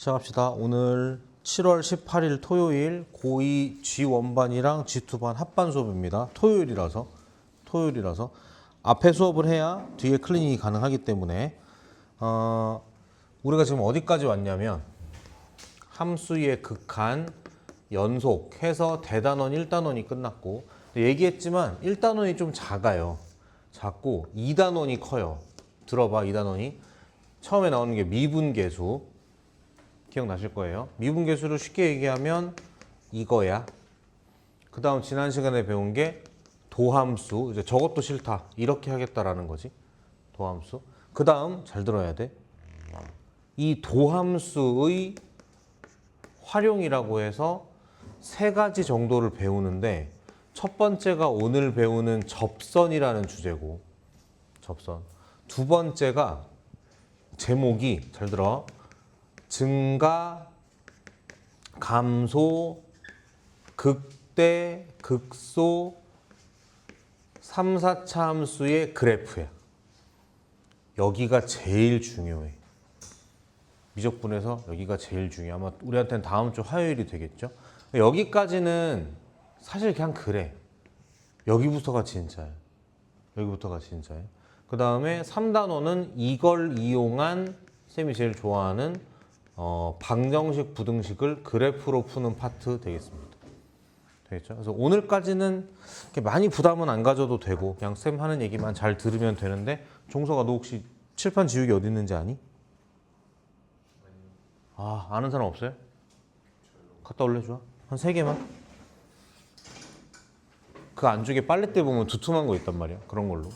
시작합시다. 오늘 7월 18일 토요일 고2 G1반이랑 G2반 합반 수업입니다. 토요일이라서 앞에 수업을 해야 뒤에 클리닉이 가능하기 때문에 우리가 지금 어디까지 왔냐면 함수의 극한, 연속 해서 대단원 1단원이 끝났고 얘기했지만 1단원이 좀 작아요. 작고 2단원이 커요. 들어봐. 2단원이 처음에 나오는 게 미분계수 기억나실 거예요. 미분계수를 쉽게 얘기하면 이거야. 그 다음 지난 시간에 배운 게 도함수. 이제 저것도 싫다. 이렇게 하겠다라는 거지. 도함수. 그 다음 잘 들어야 돼. 이 도함수의 활용이라고 해서 세 가지 정도를 배우는데 첫 번째가 오늘 배우는 접선이라는 주제고 접선. 두 번째가 제목이 잘 들어. 증가, 감소, 극대, 극소, 3, 4차 함수의 그래프야. 여기가 제일 중요해. 미적분에서 여기가 제일 중요해. 아마 우리한테는 다음 주 화요일이 되겠죠. 여기까지는 사실 그냥 그래. 여기부터가 진짜야. 여기부터가 진짜야. 그 다음에 3단원은 이걸 이용한 쌤이 제일 좋아하는 방정식, 부등식을 그래프로 푸는 파트 되겠습니다. 되겠죠? 그래서 오늘까지는 이렇게 많이 부담은 안 가져도 되고 그냥 쌤 하는 얘기만 잘 들으면 되는데 종서가 너 혹시 칠판 지우개 어디 있는지 아니? 아, 아는 사람 없어요? 갖다 올려줘. 한 3개만. 그 안쪽에 빨랫대 보면 두툼한 거 있단 말이야. 그런 걸로.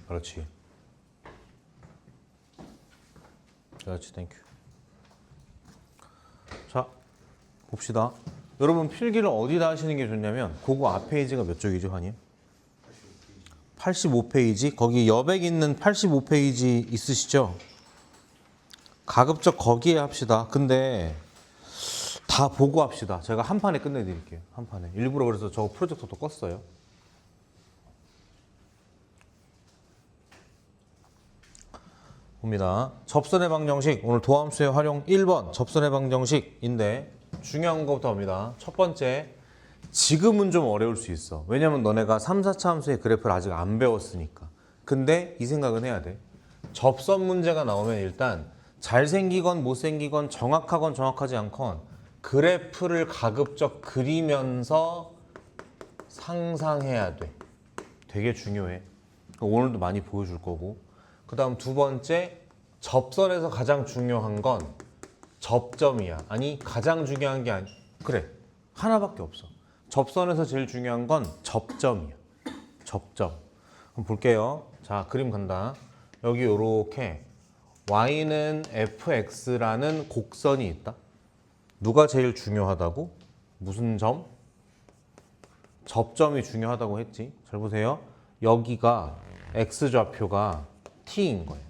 그렇지. 그렇지, 땡큐. 자, 봅시다. 여러분 필기를 어디다 하시는 게 좋냐면 그거 앞 페이지가 몇 쪽이죠, 한이? 85페이지. 거기 여백 있는 85페이지 있으시죠? 가급적 거기에 합시다. 근데 다 보고 합시다. 제가 한 판에 끝내드릴게요. 한 판에. 일부러 그래서 저 프로젝터도 껐어요. 봅니다. 접선의 방정식. 오늘 도함수의 활용 1번 접선의 방정식인데 중요한 것부터 봅니다. 첫 번째, 지금은 좀 어려울 수 있어. 왜냐면 너네가 3, 4차 함수의 그래프를 아직 안 배웠으니까. 근데 이 생각은 해야 돼. 접선 문제가 나오면 일단 잘생기건 못생기건 정확하건 정확하지 않건 그래프를 가급적 그리면서 상상해야 돼. 되게 중요해. 오늘도 많이 보여줄 거고. 그 다음 두 번째, 접선에서 가장 중요한 건 접점이야. 아니, 가장 중요한 게 아니. 그래, 하나밖에 없어. 접선에서 제일 중요한 건 접점이야. 접점. 그럼 볼게요. 자, 그림 간다. 여기 요렇게 y는 fx라는 곡선이 있다. 누가 제일 중요하다고? 무슨 점? 접점이 중요하다고 했지. 잘 보세요. 여기가 x좌표가 t인 거예요.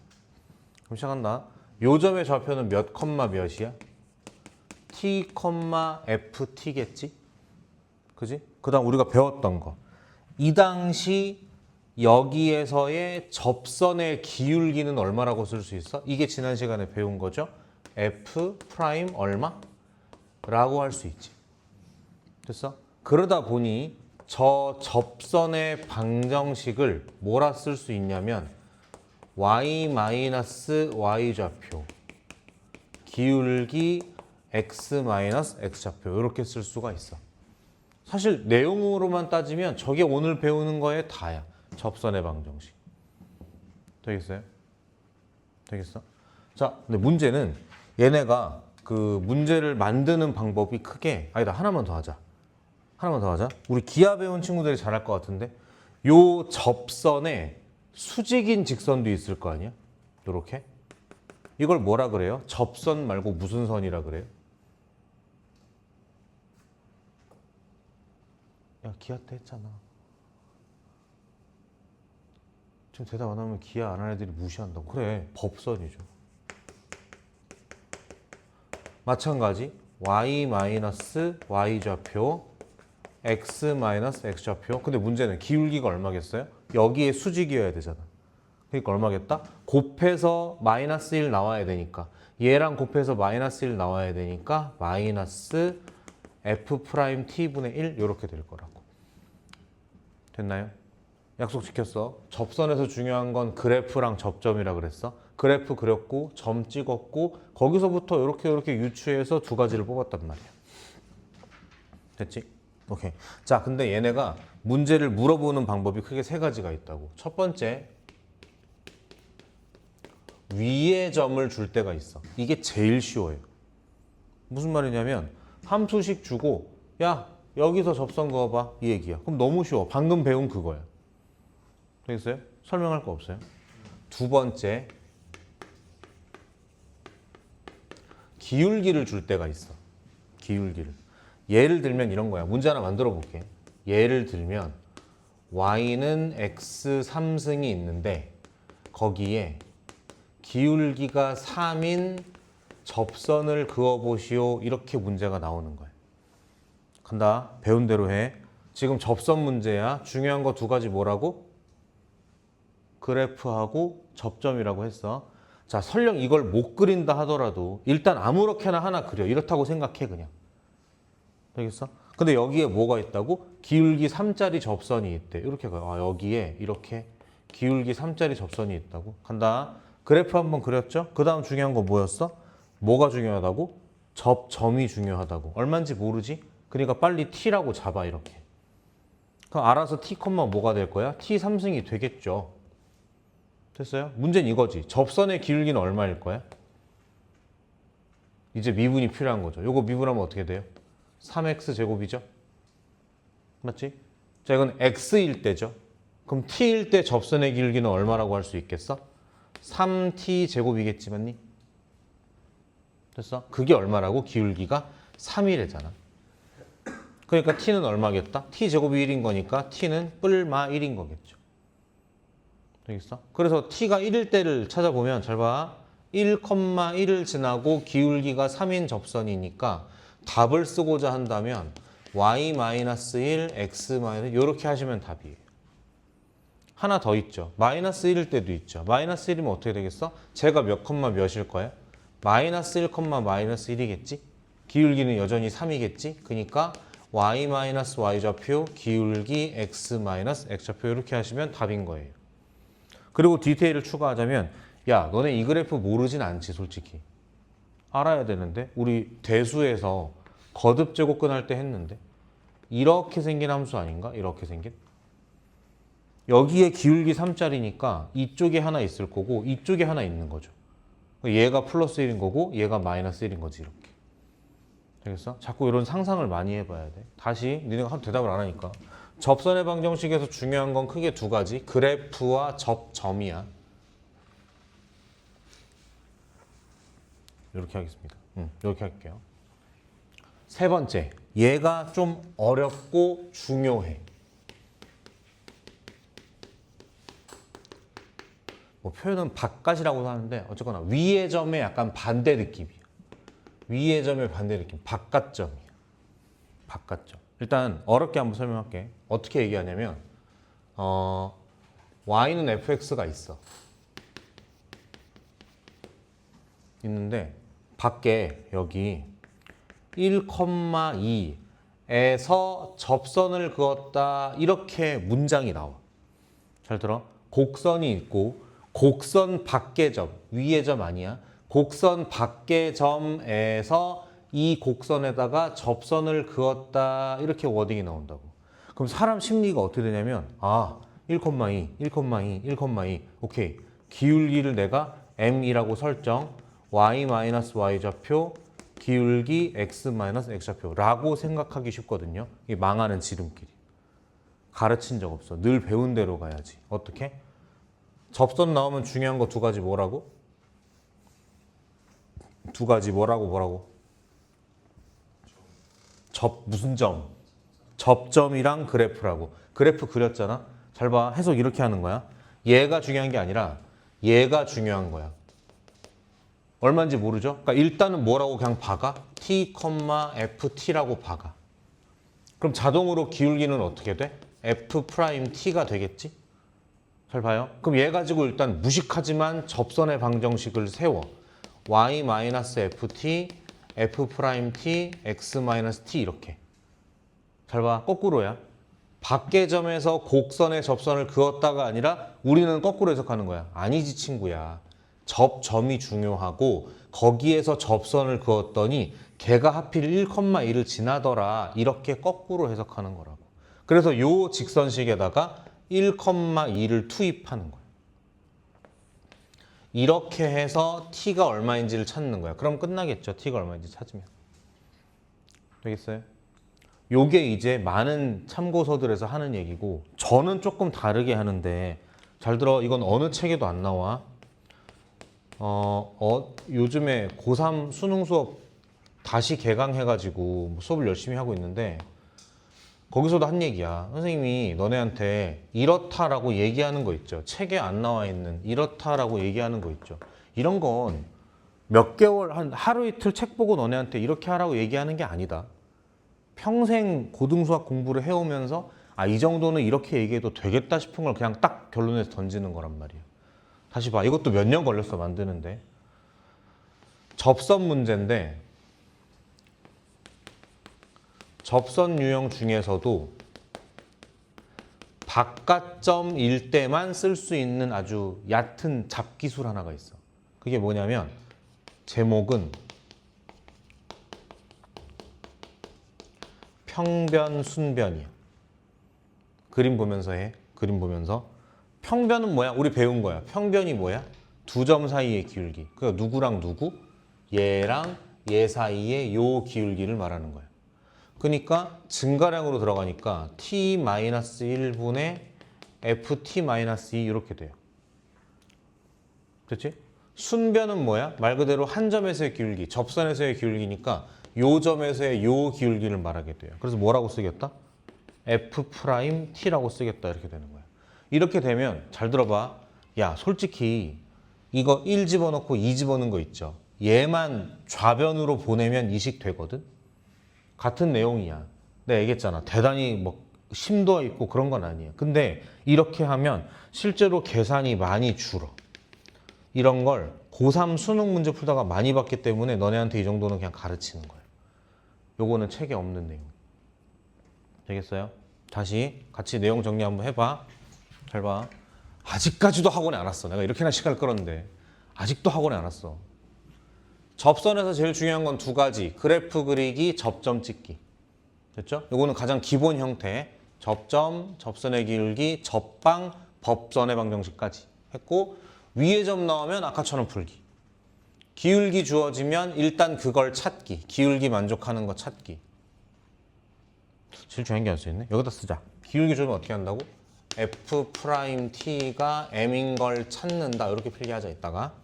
그럼 시작한다. 요 점의 좌표는 몇 컴마 몇이야? t, ft겠지? 그지? 그 다음 우리가 배웠던 거. 이 당시 여기에서의 접선의 기울기는 얼마라고 쓸 수 있어? 이게 지난 시간에 배운 거죠. f 프라임 얼마? 라고 할 수 있지. 됐어? 그러다 보니 저 접선의 방정식을 뭐라 쓸 수 있냐면 y-y 좌표 기울기 x-x 좌표 이렇게 쓸 수가 있어. 사실 내용으로만 따지면 저게 오늘 배우는 거에 다야. 접선의 방정식. 되겠어요? 되겠어? 자, 근데 문제는 얘네가 그 문제를 만드는 방법이 크게 아니다. 하나만 더 하자. 하나만 더 하자. 우리 기하 배운 친구들이 잘할 것 같은데 요 접선에 수직인 직선도 있을 거 아니야? 요렇게. 이걸 뭐라 그래요? 접선 말고 무슨 선이라 그래요? 야 기아 때 했잖아. 지금 대답 안 하면 기아 안 하는 애들이 무시한다고. 그래 법선이죠. 마찬가지 y 좌표 x x 좌표. 근데 문제는 기울기가 얼마겠어요? 여기에 수직이어야 되잖아. 그러니까 얼마겠다? 곱해서 마이너스 1 나와야 되니까 얘랑 곱해서 마이너스 1 나와야 되니까 마이너스 f 프라임 t분의 1 이렇게 될 거라고. 됐나요? 약속 지켰어. 접선에서 중요한 건 그래프랑 접점이라 그랬어. 그래프 그렸고 점 찍었고 거기서부터 이렇게 유추해서 두 가지를 뽑았단 말이야. 됐지? 오케이. 자, 근데 얘네가 문제를 물어보는 방법이 크게 세 가지가 있다고. 첫 번째, 위에 점을 줄 때가 있어. 이게 제일 쉬워요. 무슨 말이냐면 함수식 주고 야 여기서 접선 그어봐 이 얘기야. 그럼 너무 쉬워. 방금 배운 그거야. 되겠어요? 설명할 거 없어요? 두 번째, 기울기를 줄 때가 있어. 기울기를. 예를 들면 이런 거야. 문제 하나 만들어 볼게. 예를 들면 y는 x 3승이 있는데 거기에 기울기가 3인 접선을 그어보시오. 이렇게 문제가 나오는 거야. 간다. 배운 대로 해. 지금 접선 문제야. 중요한 거 두 가지 뭐라고? 그래프하고 접점이라고 했어. 자, 설령 이걸 못 그린다 하더라도 일단 아무렇게나 하나 그려. 이렇다고 생각해 그냥. 되겠어? 근데 여기에 뭐가 있다고? 기울기 3짜리 접선이 있대. 이렇게 가요. 아, 여기에 이렇게 기울기 3짜리 접선이 있다고. 간다. 그래프 한번 그렸죠? 그 다음 중요한 거 뭐였어? 뭐가 중요하다고? 접점이 중요하다고. 얼마인지 모르지? 그러니까 빨리 t라고 잡아 이렇게. 그럼 알아서 t, 뭐가 될 거야? t 3승이 되겠죠. 됐어요? 문제는 이거지. 접선의 기울기는 얼마일 거야? 이제 미분이 필요한 거죠. 요거 미분하면 어떻게 돼요? 3x 제곱이죠? 맞지? 자, 이건 x일 때죠. 그럼 t일 때 접선의 기울기는 얼마라고 할 수 있겠어? 3t 제곱이겠지, 맞니? 됐어? 그게 얼마라고? 기울기가 3이래잖아. 그러니까 t는 얼마겠다? t 제곱이 1인 거니까 t는 뿔마 1인 거겠죠. 되겠어? 그래서 t가 1일 때를 찾아보면 잘 봐. 1,1을 지나고 기울기가 3인 접선이니까 답을 쓰고자 한다면 y-1, x- 이렇게 하시면 답이에요. 하나 더 있죠. 마이너스 1일 때도 있죠. 마이너스 1이면 어떻게 되겠어? 제가 몇 컴마 몇일 거야? 마이너스 1, 마이너스 1이겠지? 기울기는 여전히 3이겠지? 그러니까 y 좌표 기울기 x x 좌표 이렇게 하시면 답인 거예요. 그리고 디테일을 추가하자면 야 너네 이 그래프 모르진 않지 솔직히. 알아야 되는데 우리 대수에서 거듭 제곱근 할 때 했는데 이렇게 생긴 함수 아닌가? 이렇게 생긴? 여기에 기울기 3짜리니까 이쪽에 하나 있을 거고 이쪽에 하나 있는 거죠. 얘가 플러스 1인 거고 얘가 마이너스 1인 거지 이렇게. 되겠어? 자꾸 이런 상상을 많이 해봐야 돼. 다시 니네가 한 대답을 안 하니까. 접선의 방정식에서 중요한 건 크게 두 가지. 그래프와 접점이야. 이렇게 하겠습니다. 이렇게 할게요. 세 번째, 얘가 좀 어렵고 중요해. 뭐 표현은 바깥이라고도 하는데 어쨌거나 위의 점의 약간 반대 느낌이야. 위의 점의 반대 느낌, 바깥점이야. 바깥점. 일단 어렵게 한번 설명할게. 어떻게 얘기하냐면 y는 fx가 있어. 있는데 밖에 여기 1,2에서 접선을 그었다 이렇게 문장이 나와. 잘 들어? 곡선이 있고 곡선 밖의 점, 위의 점 아니야. 곡선 밖의 점에서 이 곡선에다가 접선을 그었다 이렇게 워딩이 나온다고. 그럼 사람 심리가 어떻게 되냐면 1,2, 1,2, 1,2 오케이. 기울기를 내가 m이라고 설정 y 좌표 기울기 x x 좌표라고 생각하기 쉽거든요. 이게 망하는 지름길이. 가르친 적 없어. 늘 배운 대로 가야지. 어떻게? 접선 나오면 중요한 거 두 가지 뭐라고? 두 가지 뭐라고? 무슨 점? 접점이랑 그래프라고. 그래프 그렸잖아. 잘 봐. 해석 이렇게 하는 거야. 얘가 중요한 게 아니라 얘가 중요한 거야. 얼마인지 모르죠? 그러니까 일단은 뭐라고 그냥 박아? t, ft라고 박아. 그럼 자동으로 기울기는 어떻게 돼? f't가 되겠지? 잘 봐요. 그럼 얘 가지고 일단 무식하지만 접선의 방정식을 세워. y-ft, f't, x-t 이렇게. 잘 봐. 거꾸로야. 밖의 점에서 곡선의 접선을 그었다가 아니라 우리는 거꾸로 해석하는 거야. 아니지 친구야. 접점이 중요하고 거기에서 접선을 그었더니 걔가 하필 1,2를 지나더라. 이렇게 거꾸로 해석하는 거라고. 그래서 요 직선식에다가 1,2를 투입하는 거야. 이렇게 해서 t가 얼마인지를 찾는 거야. 그럼 끝나겠죠. t가 얼마인지 찾으면. 되겠어요? 요게 이제 많은 참고서들에서 하는 얘기고 저는 조금 다르게 하는데 잘 들어. 이건 어느 책에도 안 나와. 요즘에 고3 수능 수업 다시 개강해가지고 수업을 열심히 하고 있는데 거기서도 한 얘기야. 선생님이 너네한테 이렇다라고 얘기하는 거 있죠. 책에 안 나와 있는 이렇다라고 얘기하는 거 있죠. 이런 건 몇 개월, 한 하루 이틀 책 보고 너네한테 이렇게 하라고 얘기하는 게 아니다. 평생 고등수학 공부를 해오면서 이 정도는 이렇게 얘기해도 되겠다 싶은 걸 그냥 딱 결론에서 던지는 거란 말이야. 다시 봐. 이것도 몇 년 걸렸어 만드는데. 접선 문제인데 접선 유형 중에서도 바깥점일 때만 쓸 수 있는 아주 얕은 잡기술 하나가 있어. 그게 뭐냐면 제목은 평변 순변이야. 그림 보면서 해. 그림 보면서. 평변은 뭐야? 우리 배운 거야. 평변이 뭐야? 두 점 사이의 기울기. 그러니까 누구랑 누구? 얘랑 얘 사이의 요 기울기를 말하는 거야. 그러니까 증가량으로 들어가니까 t-1분의 ft-2 이렇게 돼요. 그렇지? 순변은 뭐야? 말 그대로 한 점에서의 기울기, 접선에서의 기울기니까 요 점에서의 요 기울기를 말하게 돼요. 그래서 뭐라고 쓰겠다? f't라고 쓰겠다 이렇게 되는 거야. 이렇게 되면 잘 들어봐. 야, 솔직히 이거 1 집어넣고 2 집어넣은 거 있죠. 얘만 좌변으로 보내면 이식 되거든. 같은 내용이야. 내가 얘기했잖아. 대단히 뭐 심도 있고 그런 건 아니야. 근데 이렇게 하면 실제로 계산이 많이 줄어. 이런 걸 고3 수능 문제 풀다가 많이 봤기 때문에 너네한테 이 정도는 그냥 가르치는 거야. 요거는 책에 없는 내용. 되겠어요? 다시 같이 내용 정리 한번 해봐. 잘 봐. 아직까지도 학원에 안 왔어. 내가 이렇게나 시간을 끌었는데 아직도 학원에 안 왔어. 접선에서 제일 중요한 건 두 가지. 그래프 그리기, 접점 찍기. 됐죠? 요거는 가장 기본 형태. 접점, 접선의 기울기, 접방, 법선의 방정식까지 했고 위에 점 나오면 아까처럼 풀기. 기울기 주어지면 일단 그걸 찾기. 기울기 만족하는 거 찾기. 제일 중요한 게 안 써있네. 여기다 쓰자. 기울기 주면 어떻게 한다고? f't가 m인 걸 찾는다. 이렇게 필기하자 이따가.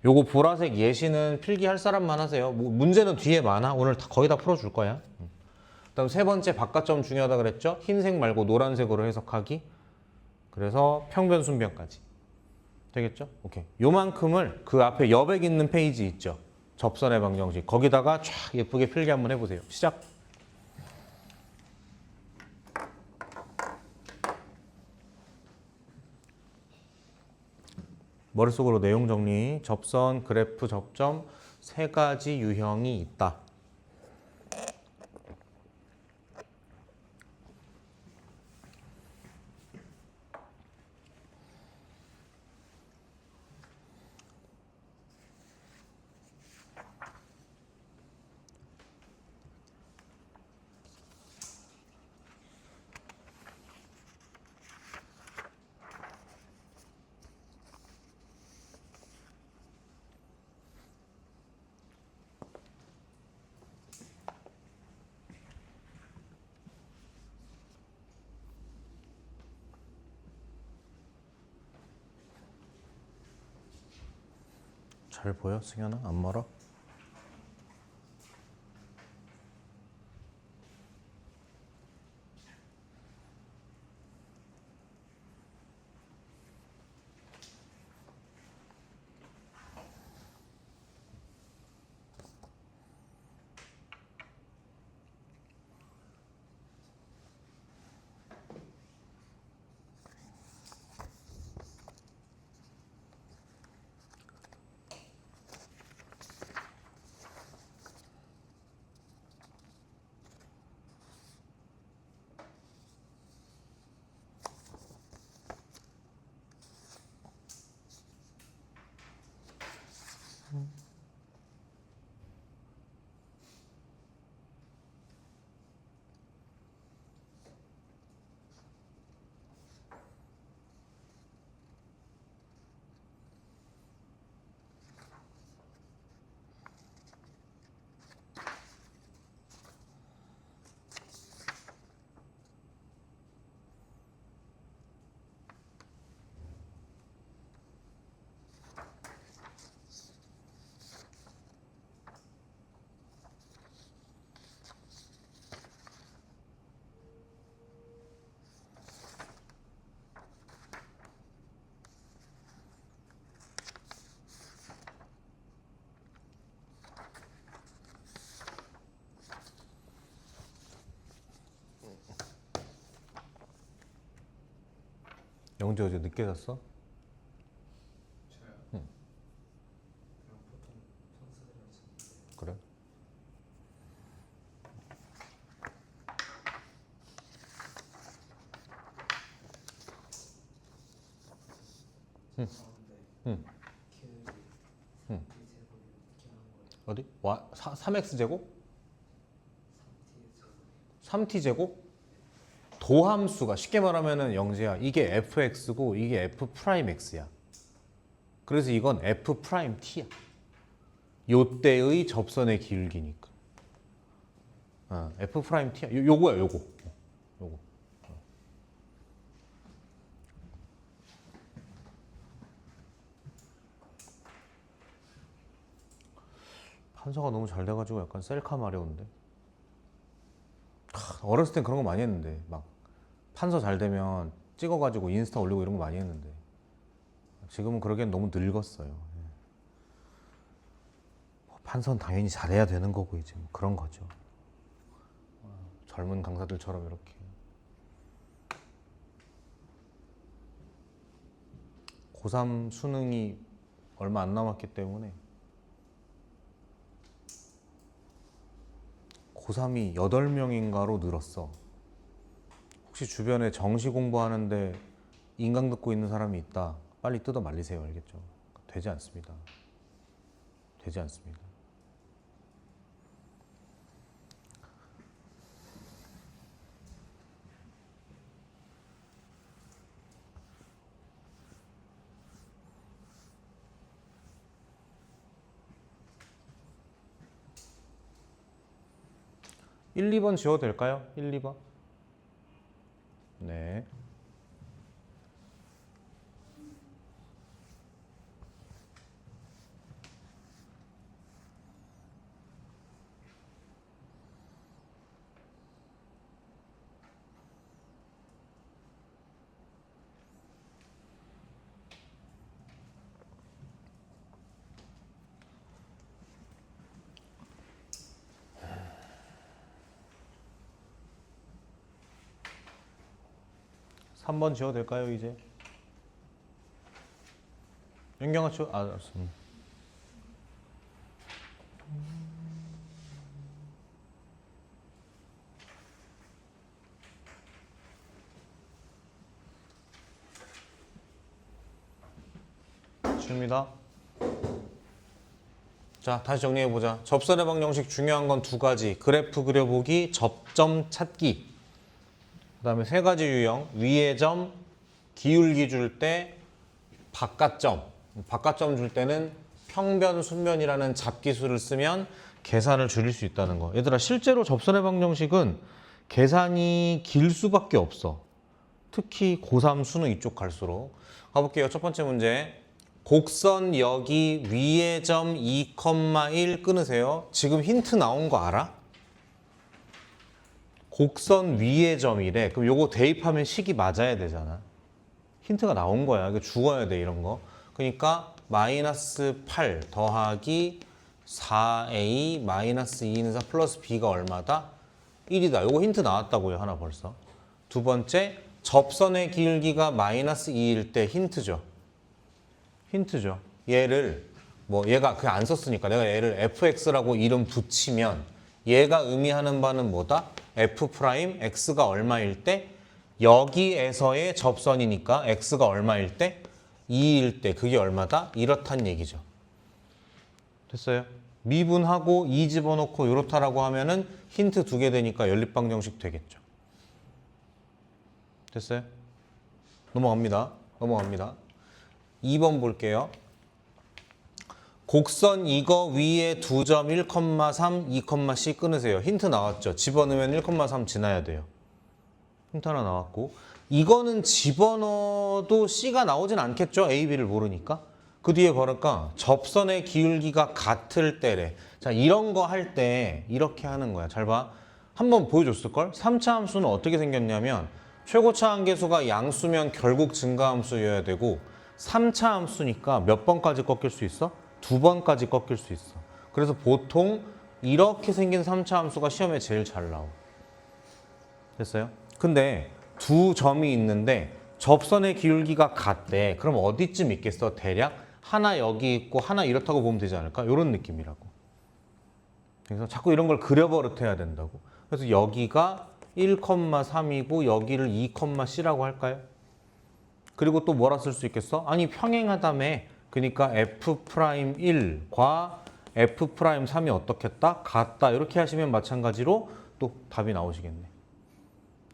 요거 보라색 예시는 필기할 사람만 하세요. 뭐 문제는 뒤에 많아. 오늘 거의 다 풀어줄 거야. 그다음 세 번째 바깥점 중요하다 그랬죠? 흰색 말고 노란색으로 해석하기. 그래서 평변 순변까지. 되겠죠? 오케이. 요만큼을 그 앞에 여백 있는 페이지 있죠? 접선의 방정식. 거기다가 쫙 예쁘게 필기 한번 해보세요. 시작. 머릿속으로 내용 정리. 접선, 그래프, 접점 세 가지 유형이 있다. 잘 보여? 승현아? 안 멀어? 영재 어제 늦게 잤어? 저요? 응. 그냥 보통 평소대로 잤는데 그래? 가운데 응. 기울기 응. 3t 제곱이 어떻게 하는 거예요? 어디? 3x 제곱? 3t 제곱이 3t 제곱? 도함수가 쉽게 말하면은 영재야. 이게 fx고 이게 f 프라임 x야. 그래서 이건 f 프라임 t야. 요때의 접선의 기울기니까. f 프라임 t야. 요거야, 요거. 요거. 판서가 너무 잘 돼가지고 약간 셀카 마려운데. 어렸을 땐 그런 거 많이 했는데 막 판서 잘 되면 찍어가지고 인스타 올리고 이런 거 많이 했는데 지금은 그러기엔 너무 늙었어요. 판서는 당연히 잘해야 되는 거고 이제 뭐 그런 거죠. 젊은 강사들처럼 이렇게 고3 수능이 얼마 안 남았기 때문에 고3이 8명인가로 늘었어. 혹시 주변에 정시 공부하는데 인강 듣고 있는 사람이 있다. 빨리 뜯어 말리세요. 알겠죠? 되지 않습니다. 되지 않습니다. (1, 2번) 지워도 될까요? 1, 2번. 네. (3번) 지워도 될까요? 이제 연경아 지워. 알았어. 지웁니다. 자, 다시 정리해보자. 접선의 방정식 중요한 건 두 가지. 그래프 그려보기, 접점 찾기. 그 다음에 세 가지 유형. 위의 점, 기울기 줄 때, 바깥점. 바깥점 줄 때는 평변, 순변이라는 잡기술을 쓰면 계산을 줄일 수 있다는 거. 얘들아, 실제로 접선의 방정식은 계산이 길 수밖에 없어. 특히 고3 수능 이쪽 갈수록. 가볼게요. 첫 번째 문제. 곡선 여기 위의 점 2,1 끊으세요. 지금 힌트 나온 거 알아? 곡선 위의 점이래. 그럼 요거 대입하면 식이 맞아야 되잖아. 힌트가 나온 거야. 이거 죽어야 돼, 이런 거. 그러니까 마이너스 8 더하기 4a 마이너스 2는 4 플러스 b가 얼마다? 1이다. 요거 힌트 나왔다고요, 하나 벌써. 두 번째, 접선의 기울기가 마이너스 2일 때 힌트죠. 힌트죠. 얘를 얘가 그냥 안 썼으니까 내가 얘를 fx라고 이름 붙이면 얘가 의미하는 바는 뭐다? f 프라임 x가 얼마일 때 여기에서의 접선이니까 x가 얼마일 때 2일 때 그게 얼마다? 이렇단 얘기죠. 됐어요? 미분하고 2 집어넣고 이렇다라고 하면은 힌트 2개 되니까 연립방정식 되겠죠. 됐어요? 넘어갑니다. 2번 볼게요. 곡선 이거 위에 두 점 1,3, 2,c 끊으세요. 힌트 나왔죠? 집어넣으면 1,3 지나야 돼요. 힌트 하나 나왔고 이거는 집어넣어도 C가 나오진 않겠죠? A, B를 모르니까. 그 뒤에 뭐랄까? 접선의 기울기가 같을 때래. 자, 이런 거 할 때 이렇게 하는 거야. 잘 봐. 한번 보여줬을걸? 3차 함수는 어떻게 생겼냐면 최고차 한계수가 양수면 결국 증가함수여야 되고 3차 함수니까 몇 번까지 꺾일 수 있어? 2번까지 꺾일 수 있어. 그래서 보통 이렇게 생긴 3차 함수가 시험에 제일 잘 나와. 됐어요? 근데 두 점이 있는데 접선의 기울기가 같대. 그럼 어디쯤 있겠어? 대략 하나 여기 있고 하나 이렇다고 보면 되지 않을까? 이런 느낌이라고. 그래서 자꾸 이런 걸 그려버릇해야 된다고. 그래서 여기가 1,3이고 여기를 2,C라고 할까요? 그리고 또 뭐라 쓸 수 있겠어? 아니 평행하다며. 그러니까 F'1과 F'3이 어떻겠다? 같다. 이렇게 하시면 마찬가지로 또 답이 나오시겠네.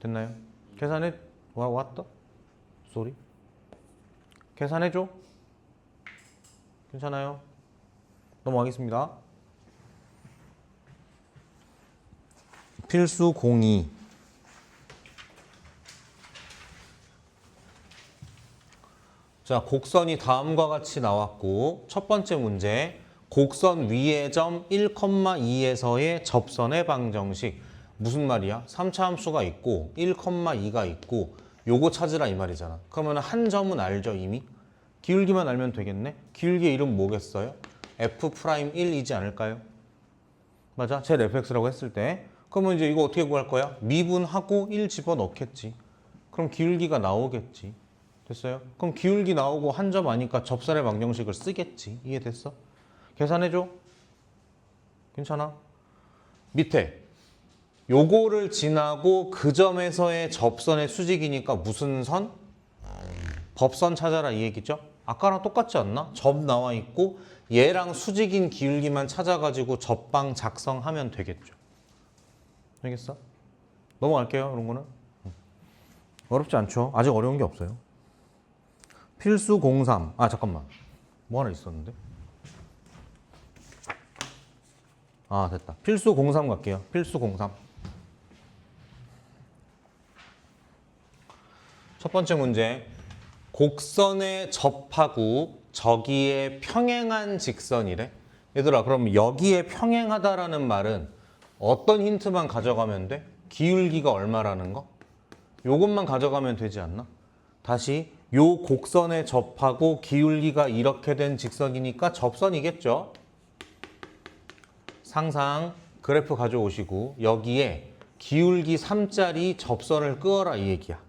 됐나요? 계산해 왔다? 쏘리? 계산해줘? 괜찮아요? 넘어가겠습니다. 필수 02. 자, 곡선이 다음과 같이 나왔고 첫 번째 문제 곡선 위의 점 1,2에서의 접선의 방정식. 무슨 말이야? 3차 함수가 있고 1,2가 있고 요거 찾으라 이 말이잖아. 그러면 한 점은 알죠 이미? 기울기만 알면 되겠네? 기울기의 이름 뭐겠어요? F'1이지 않을까요? 맞아? 제 fx라고 했을 때 그러면 이제 이거 어떻게 구할 거야? 미분하고 1 집어넣겠지. 그럼 기울기가 나오겠지. 됐어요? 그럼 기울기 나오고 한 점 아니까 접선의 방정식을 쓰겠지. 이해됐어? 계산해줘. 괜찮아? 밑에 요거를 지나고 그 점에서의 접선의 수직이니까 무슨 선? 법선 찾아라 이 얘기죠? 아까랑 똑같지 않나? 접 나와 있고 얘랑 수직인 기울기만 찾아가지고 접방 작성하면 되겠죠. 알겠어? 넘어갈게요. 이런 거는. 어렵지 않죠? 아직 어려운 게 없어요. 필수 03. 아 잠깐만. 뭐 하나 있었는데? 아 됐다. 필수 03 갈게요. 필수 03. 첫 번째 문제. 곡선에 접하고 저기에 평행한 직선이래. 얘들아 그럼 여기에 평행하다라는 말은 어떤 힌트만 가져가면 돼? 기울기가 얼마라는 거? 요것만 가져가면 되지 않나? 다시 요 곡선에 접하고 기울기가 이렇게 된 직선이니까 접선이겠죠? 상상 그래프 가져오시고 여기에 기울기 3짜리 접선을 끄어라 이 얘기야.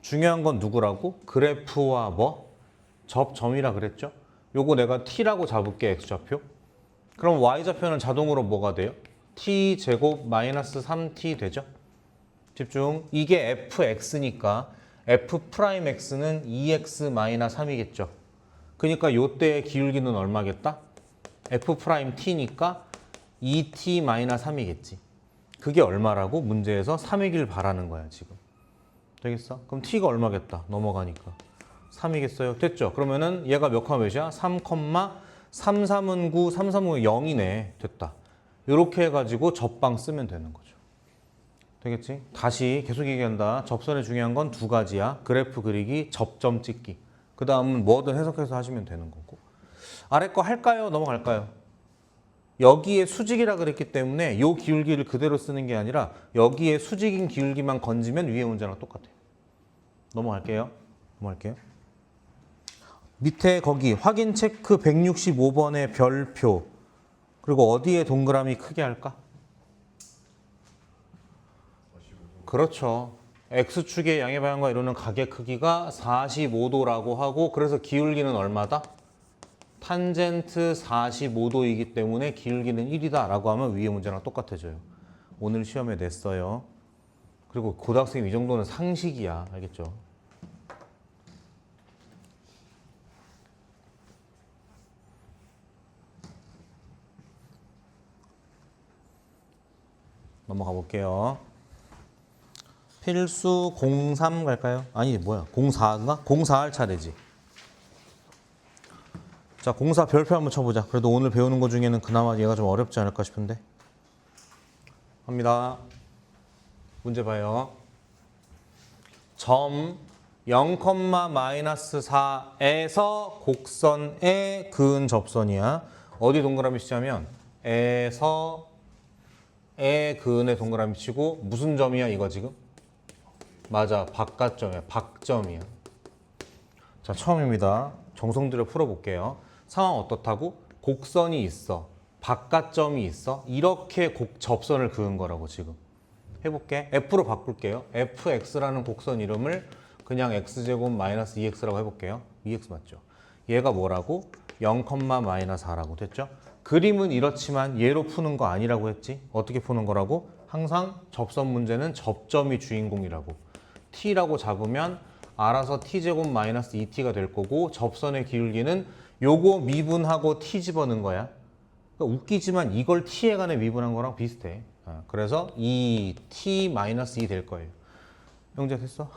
중요한 건 누구라고? 그래프와 뭐? 접점이라 그랬죠? 요거 내가 t라고 잡을게 x좌표. 그럼 y좌표는 자동으로 뭐가 돼요? t제곱 마이너스 3t 되죠? 집중. 이게 fx니까 f'x는 2x 마이너스 3이겠죠. 그러니까 요때의 기울기는 얼마겠다? f't니까 2t 마이너스 3이겠지. 그게 얼마라고? 문제에서 3이길 바라는 거야 지금. 되겠어? 그럼 t가 얼마겠다? 넘어가니까 3이겠어요? 됐죠? 그러면은 얘가 몇 컴마 몇이야? 3,33은 9, 33은 0이네. 됐다. 이렇게 해가지고 접방 쓰면 되는 거죠. 되겠지? 다시 계속 얘기한다. 접선에 중요한 건 두 가지야. 그래프 그리기, 접점 찍기. 그 다음은 뭐든 해석해서 하시면 되는 거고. 아래 거 할까요? 넘어갈까요? 여기에 수직이라 그랬기 때문에 요 기울기를 그대로 쓰는 게 아니라 여기에 수직인 기울기만 건지면 위에 문제랑 똑같아요. 넘어갈게요. 밑에 거기 확인 체크 165번의 별표. 그리고 어디에 동그라미 크게 할까? 그렇죠. X축의 양의 방향과 이루는 각의 크기가 45도라고 하고 그래서 기울기는 얼마다? 탄젠트 45도이기 때문에 기울기는 1이다 라고 하면 위에 문제랑 똑같아져요. 오늘 시험에 냈어요. 그리고 고등학생이 이 정도는 상식이야. 알겠죠? 넘어가 볼게요. 필수 03 갈까요? 아니 뭐야 04인가? 04 할 차례지. 자 04 별표 한번 쳐보자. 그래도 오늘 배우는 것 중에는 그나마 얘가 좀 어렵지 않을까 싶은데. 갑니다. 문제 봐요. 점 0,-4에서 곡선에 그은 접선이야. 어디 동그라미 치자면 에서 에 그은에 동그라미 치고 무슨 점이야 이거 지금? 맞아 바깥점이야. 박점이야. 자 처음입니다. 정성 들여 풀어볼게요. 상황 어떻다고? 곡선이 있어. 바깥점이 있어. 이렇게 접선을 그은 거라고 지금. 해볼게. F로 바꿀게요. fx라는 곡선 이름을 그냥 x제곱 마이너스 2x라고 해볼게요. 2x 맞죠? 얘가 뭐라고? 0, 마이너스 4라고 됐죠? 그림은 이렇지만 얘로 푸는 거 아니라고 했지? 어떻게 푸는 거라고? 항상 접선 문제는 접점이 주인공이라고. t라고 잡으면 알아서 t제곱 마이너스 2t가 될 거고 접선의 기울기는 요거 미분하고 t 집어넣은 거야. 그러니까 웃기지만 이걸 t에 관해 미분한 거랑 비슷해. 그래서 이 t 마이너스 2 될 거예요. 형제 됐어?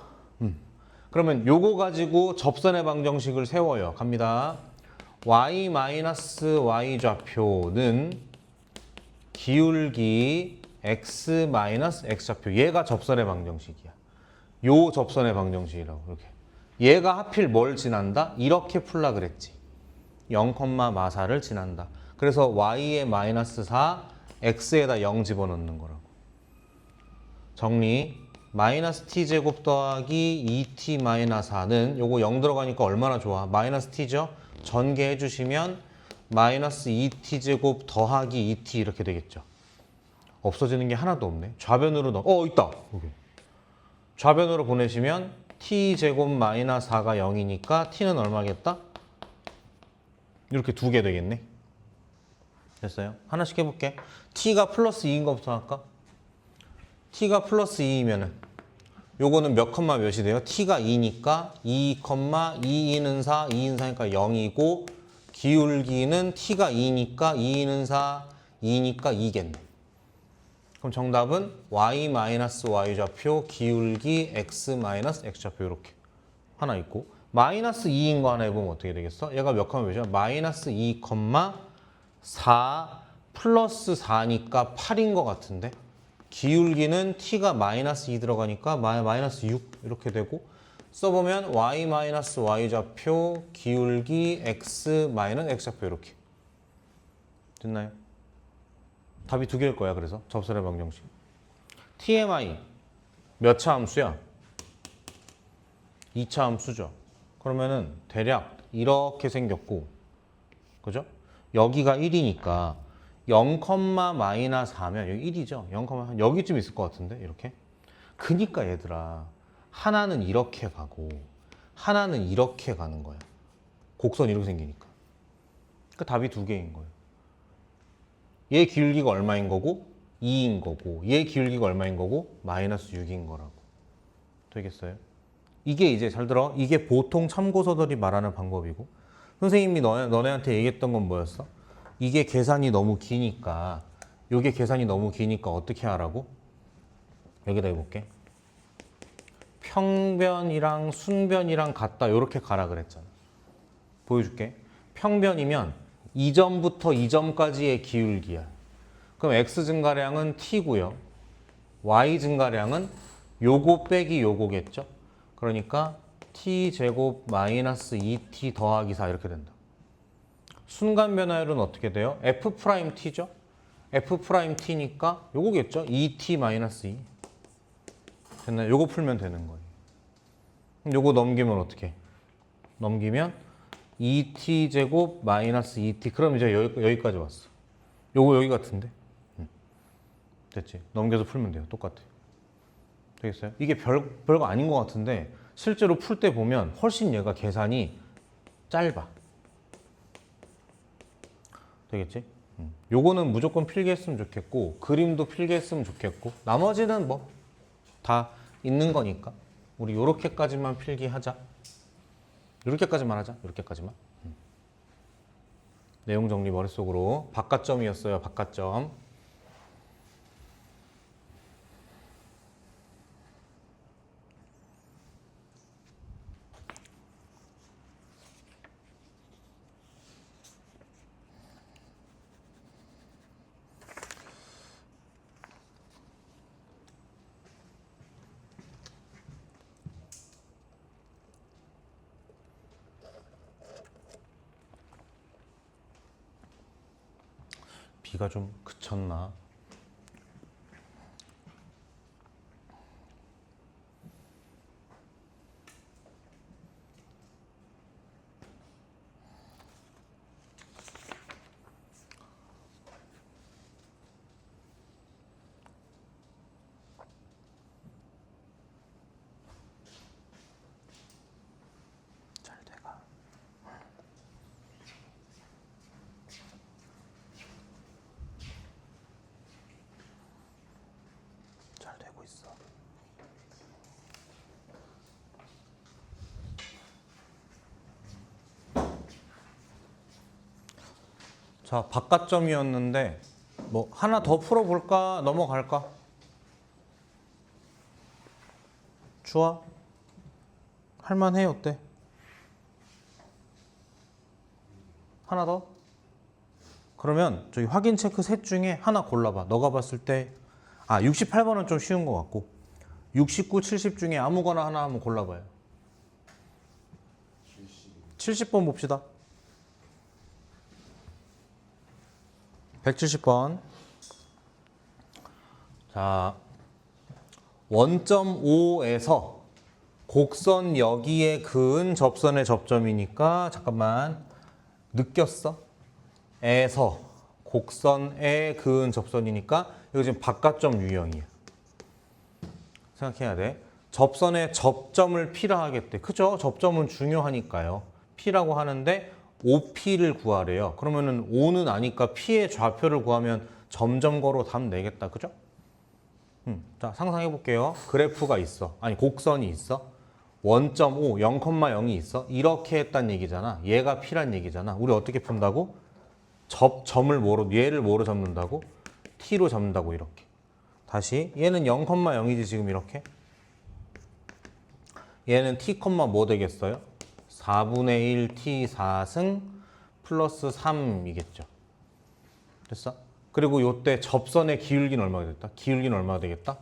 그러면 요거 가지고 접선의 방정식을 세워요. 갑니다. y 마이너스 y 좌표는 기울기 x 마이너스 x 좌표. 얘가 접선의 방정식이야. 요 접선의 방정식이라고 이렇게. 얘가 하필 뭘 지난다? 이렇게 풀라 그랬지. 0, 마사를 지난다. 그래서 y에 마이너스 4, x에다 0 집어넣는 거라고. 정리. 마이너스 t제곱 더하기 2t 마이너스 4는 요거 0 들어가니까 얼마나 좋아? 마이너스 t죠? 전개해 주시면 마이너스 2t제곱 더하기 2t 이렇게 되겠죠. 없어지는 게 하나도 없네. 좌변으로 넣어. 있다. 여기. 좌변으로 보내시면 t제곱 마이너스 4가 0이니까 t는 얼마겠다? 이렇게 두 개 되겠네. 됐어요? 하나씩 해볼게. t가 플러스 2인 것부터 할까? t가 플러스 2이면은 요거는 몇 컴마 몇이 돼요? t가 2니까 2, 2는 4, 2는 4니까 0이고 기울기는 t가 2니까 2는 4, 2니까 2겠네. 그럼 정답은 y-y 좌표 기울기 x-x 좌표 이렇게 하나 있고 마이너스 2인 거 하나 해보면 어떻게 되겠어? 얘가 몇 컴마 몇이야? 마이너스 2, 4 플러스 4니까 8인 것 같은데 기울기는 t가 마이너스 2 들어가니까 마이너스 6 이렇게 되고 써보면 y-y 좌표 기울기 x-x 좌표 이렇게 됐나요? 답이 두 개일 거야. 그래서 접선의 방정식 TMI 몇 차 함수야? 2차 함수죠. 그러면은 대략 이렇게 생겼고 그죠? 여기가 1이니까 0, 마이너스 4면 여기 1이죠. 0, 여기쯤 있을 것 같은데 이렇게. 그니까 얘들아 하나는 이렇게 가고 하나는 이렇게 가는 거야. 곡선이 이렇게 생기니까. 그러니까 답이 두 개인 거예요. 얘 기울기가 얼마인 거고 2인 거고 얘 기울기가 얼마인 거고 마이너스 6인 거라고. 되겠어요? 이게 이제 잘 들어. 이게 보통 참고서들이 말하는 방법이고 선생님이 너네한테 얘기했던 건 뭐였어? 이게 계산이 너무 기니까 이게 계산이 너무 기니까 어떻게 하라고? 여기다 해볼게. 평변이랑 순변이랑 같다 이렇게 가라 그랬잖아. 보여줄게. 평변이면 이 점부터 이 점까지의 기울기야. 그럼 x 증가량은 t고요. y 증가량은 요거 빼기 요거겠죠. 그러니까 t제곱 마이너스 2t 더하기 4 이렇게 된다. 순간 변화율은 어떻게 돼요? f't죠. f't니까 요거겠죠. 2t 마이너스 2. 됐나요? 요거 풀면 되는 거예요. 그럼 요거 넘기면 어떻게? 넘기면 2t 제곱 마이너스 2t. 그럼 이제 여기까지 왔어. 요거 여기 같은데? 됐지? 넘겨서 풀면 돼요. 똑같아. 되겠어요? 이게 별거 아닌 것 같은데 실제로 풀 때 보면 훨씬 얘가 계산이 짧아. 되겠지? 요거는 무조건 필기했으면 좋겠고 그림도 필기했으면 좋겠고 나머지는 뭐 다 있는 거니까 우리 요렇게까지만 필기하자. 요렇게까지만 하자. 요렇게까지만. 내용 정리 머릿속으로. 바깥점이었어요. 바깥점. 비가 좀 그쳤나? 자, 바깥점이었는데 뭐 하나 더 풀어볼까? 넘어갈까? 좋아? 할만해? 어때? 하나 더? 그러면 저기 확인 체크 셋 중에 하나 골라봐. 너가 봤을 때 68번은 좀 쉬운 것 같고 69, 70 중에 아무거나 하나 한번 골라봐요. 70번 봅시다. 170번. 자, 원점 5에서 곡선 여기에 그은 접선의 접점이니까 잠깐만 느꼈어? 에서 곡선에 그은 접선이니까 이거 지금 바깥점 유형이야. 생각해야 돼. 접선의 접점을 P라 하겠대. 그죠? 접점은 중요하니까요. P라고 하는데 OP를 구하래요. 그러면은 O는 아니까 P의 좌표를 구하면 점점 걸어 답 내겠다. 그죠? 자, 상상해 볼게요. 그래프가 있어. 아니, 곡선이 있어. 원점 5, 0,0이 있어. 이렇게 했단 얘기잖아. 얘가 P란 얘기잖아. 우리 어떻게 푼다고? 얘를 뭐로 잡는다고? T로 잡는다고, 이렇게. 다시. 얘는 0,0이지, 지금 이렇게. 얘는 T, 뭐 되겠어요? 4분의 1 T 4승 플러스 3이겠죠. 됐어? 그리고 요때 접선의 기울기는 얼마가 됐다? 기울기는 얼마가 되겠다?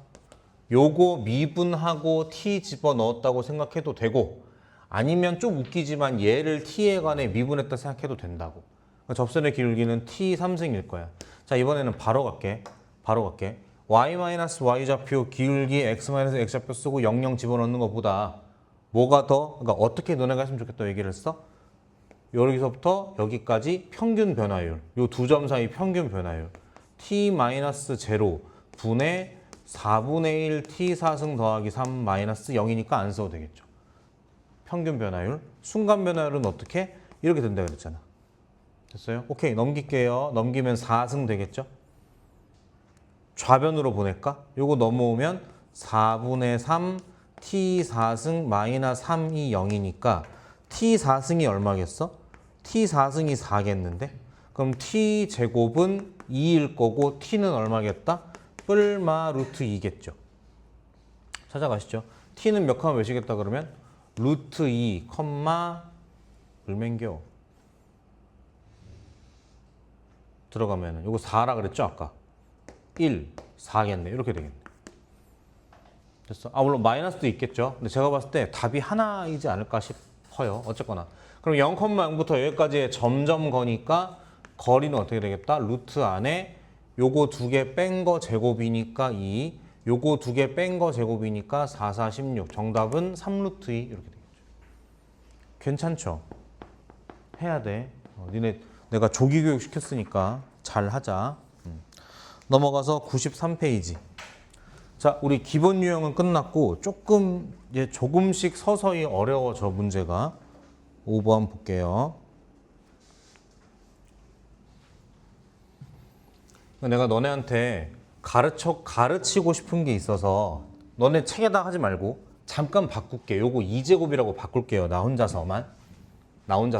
요거 미분하고 T 집어넣었다고 생각해도 되고, 아니면 좀 웃기지만 얘를 T에 관해 미분했다 생각해도 된다고. 접선의 기울기는 T 3승일 거야. 자, 이번에는 바로 갈게. y-y좌표 기울기 x-x좌표 쓰고 00 집어넣는 것보다 뭐가 더, 그러니까 어떻게 너네가 했으면 좋겠다 얘기를 했어? 여기서부터 여기까지 평균 변화율, 요 두 점 사이 평균 변화율 t-0 분의 4분의 1 t4승 더하기 3 마이너스 0이니까 안 써도 되겠죠. 평균 변화율, 순간 변화율은 어떻게? 이렇게 된다 그랬잖아. 됐어요? 오케이, 넘길게요. 넘기면 4승 되겠죠? 좌변으로 보낼까? 요거 넘어오면 4분의 3 t4승 마이너스 3이 0이니까 t4승이 얼마겠어? t4승이 4겠는데? 그럼 t제곱은 2일 거고 t는 얼마겠다? 뿔마 루트 2겠죠. 찾아가시죠. t는 몇 컴마 몇이겠다 그러면? 루트 2, 을맹겨. 들어가면은 요거 4라 그랬죠 아까? 1, 4겠네. 이렇게 되겠네. 됐어? 물론 마이너스도 있겠죠. 근데 제가 봤을 때 답이 하나이지 않을까 싶어요. 어쨌거나. 그럼 0,0부터 여기까지의 점점 거니까 거리는 어떻게 되겠다? 루트 안에 요거 두 개 뺀 거 제곱이니까 2, 요거 두 개 뺀 거 제곱이니까 4, 4, 16. 정답은 3루트 2 이렇게 되겠죠. 괜찮죠? 해야 돼. 니네 내가 조기 교육 시켰으니까 잘 하자. 넘어가서 93페이지. 자, 우리 기본 유형은 끝났고 조금 이제 조금씩 서서히 어려워져 문제가. 5번 볼게요. 내가 너네한테 가르치고 싶은 게 있어서 너네 책에다 하지 말고 잠깐 바꿀게. 요거 2제곱이라고 바꿀게요. 나 혼자서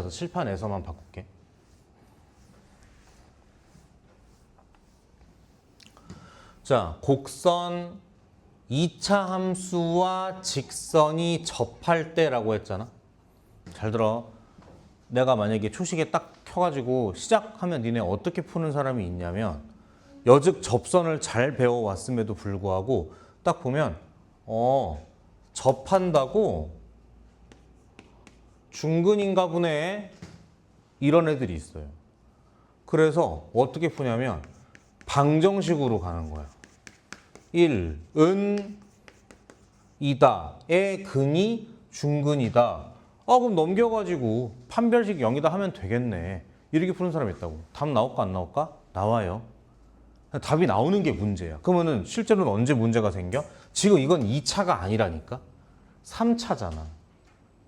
칠판에서만 바꿀게. 자, 곡선 2차 함수와 직선이 접할 때라고 했잖아. 잘 들어. 내가 만약에 초식에 딱 켜가지고 시작하면 니네 어떻게 푸는 사람이 있냐면 여즉 접선을 잘 배워왔음에도 불구하고 딱 보면 접한다고 중근인가 보네 이런 애들이 있어요. 그래서 어떻게 푸냐면 방정식으로 가는 거야. 1, 은, 이다. 의 근이 중근이다. 그럼 넘겨가지고 판별식 0이다 하면 되겠네. 이렇게 푸는 사람이 있다고. 답 나올까 안 나올까? 나와요. 답이 나오는 게 문제야. 그러면은 실제로는 언제 문제가 생겨? 지금 이건 2차가 아니라니까? 3차잖아.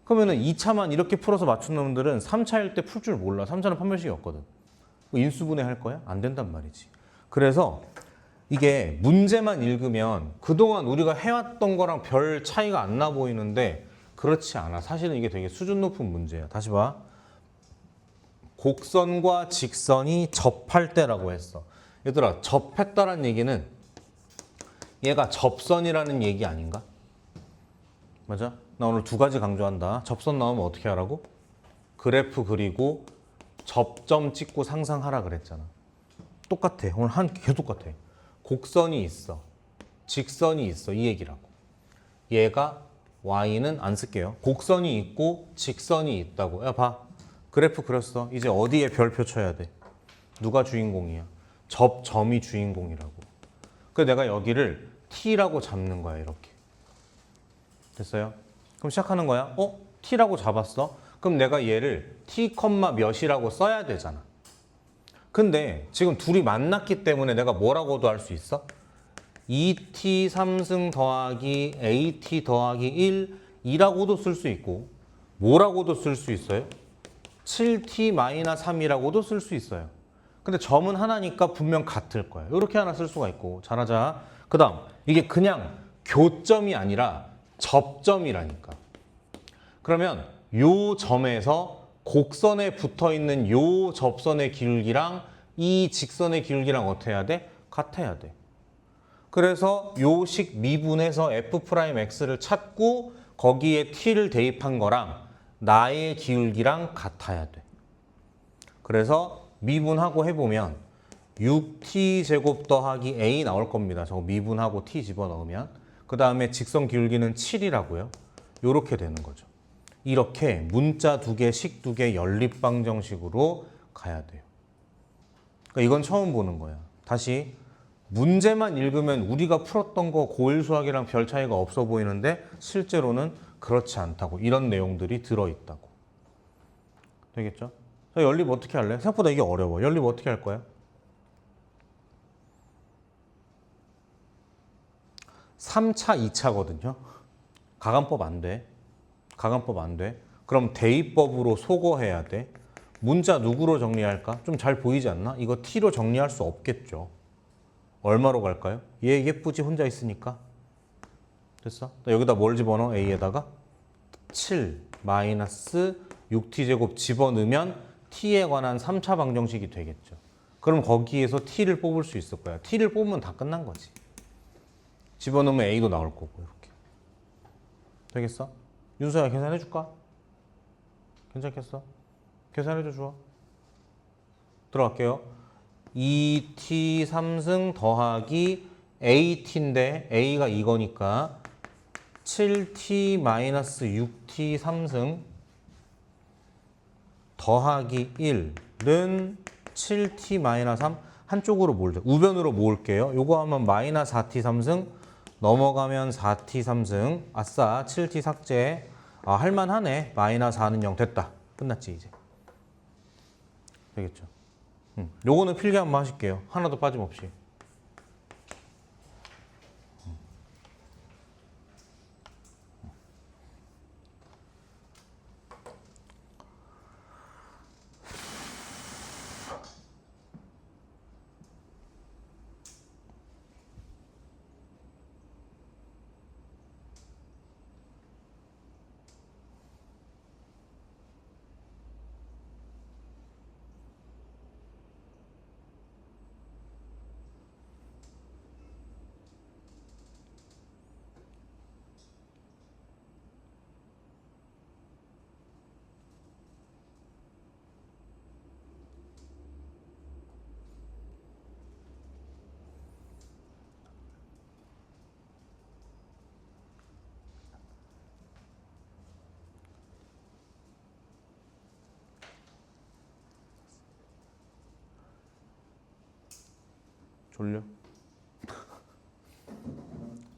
그러면은 2차만 이렇게 풀어서 맞춘 놈들은 3차일 때 풀 줄 몰라. 3차는 판별식이 없거든. 인수분해 할 거야? 안 된단 말이지. 그래서 이게 문제만 읽으면 그동안 우리가 해왔던 거랑 별 차이가 안 나 보이는데 그렇지 않아. 사실은 이게 되게 수준 높은 문제야. 다시 봐. 곡선과 직선이 접할 때라고 했어. 얘들아, 접했다란 얘기는 얘가 접선이라는 얘기 아닌가? 맞아? 나 오늘 두 가지 강조한다. 접선 나오면 어떻게 하라고? 그래프 그리고 접점 찍고 상상하라 그랬잖아. 똑같아. 오늘 한 개 똑같아. 곡선이 있어. 직선이 있어. 이 얘기라고. 얘가 y는 안 쓸게요. 곡선이 있고 직선이 있다고. 야, 봐. 그래프 그렸어. 이제 어디에 별표 쳐야 돼? 누가 주인공이야? 접점이 주인공이라고. 그래서 내가 여기를 t라고 잡는 거야. 이렇게. 됐어요? 그럼 시작하는 거야. t라고 잡았어? 그럼 내가 얘를 t, 몇이라고 써야 되잖아. 근데 지금 둘이 만났기 때문에 내가 뭐라고도 할 수 있어? 2t 3승 더하기 at 더하기 1 이라고도 쓸 수 있고 뭐라고도 쓸 수 있어요? 7t 3이라고도 쓸 수 있어요. 근데 점은 하나니까 분명 같을 거예요. 이렇게 하나 쓸 수가 있고. 잘하자. 그 다음 이게 그냥 교점이 아니라 접점이라니까. 그러면 요 점에서 곡선에 붙어있는 요 접선의 기울기랑 이 직선의 기울기랑 어떻게 해야 돼? 같아야 돼. 그래서 요 식 미분해서 f'x를 찾고 거기에 t를 대입한 거랑 나의 기울기랑 같아야 돼. 그래서 미분하고 해보면 6t 제곱 더하기 a 나올 겁니다. 저거 미분하고 t 집어넣으면. 그 다음에 직선 기울기는 7이라고요. 요렇게 되는 거죠. 이렇게 문자 두 개, 식 두 개, 연립방정식으로 가야 돼요. 그러니까 이건 처음 보는 거야. 다시 문제만 읽으면 우리가 풀었던 거 고1 수학이랑 별 차이가 없어 보이는데 실제로는 그렇지 않다고. 이런 내용들이 들어있다고. 되겠죠? 자, 연립 어떻게 할래? 생각보다 이게 어려워. 연립 어떻게 할 거야? 3차, 2차거든요. 가간법 안 돼. 가간법 안 돼. 그럼 대입법으로 소거해야 돼. 문자 누구로 정리할까? 좀 잘 보이지 않나? 이거 t로 정리할 수 없겠죠. 얼마로 갈까요? 얘 예쁘지 혼자 있으니까. 됐어? 여기다 뭘 집어넣어? a에다가 7 마이너스 6t 제곱 집어넣으면 t에 관한 3차 방정식이 되겠죠. 그럼 거기에서 t를 뽑을 수 있을 거야. t를 뽑으면 다 끝난 거지. 집어넣으면 a도 나올 거고 이렇게. 되겠어? 윤서야 계산해 줄까? 괜찮겠어? 계산해줘 주어. 들어갈게요. 2t 3승 더하기 at인데 a가 이거니까 7t 마이너스 6t 3승 더하기 1은 7t 마이너스 3 한쪽으로 몰죠. 우변으로 모을게요. 요거 하면 마이너스 4t 3승 넘어가면 4t 3승 아싸 7t 삭제. 아 할만하네. 마이너스 4는 0 됐다. 끝났지 이제. 되겠죠. 요거는 필기 한번 하실게요. 하나도 빠짐없이. 졸려?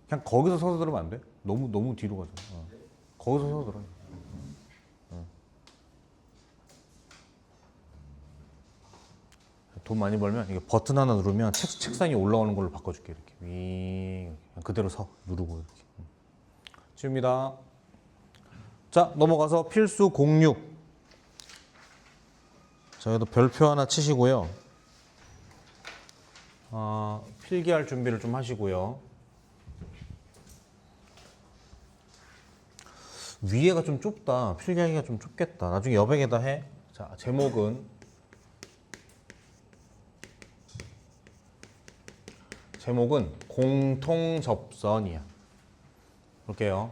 그냥 거기서 서서 들으면 안 돼? 너무 뒤로 가잖아. 거기서 서서 들어. 돈 많이 벌면 이게 버튼 하나 누르면 책상이 올라오는 걸로 바꿔줄게. 이렇게 윙 그대로 서 누르고 이렇게. 지웁니다. 자 넘어가서 필수 06. 자 여기도 별표 하나 치시고요. 필기할 준비를 좀 하시고요. 위에가 좀 좁다. 필기하기가 좀 좁겠다. 나중에 여백에다 해. 자, 제목은 공통접선이야. 볼게요.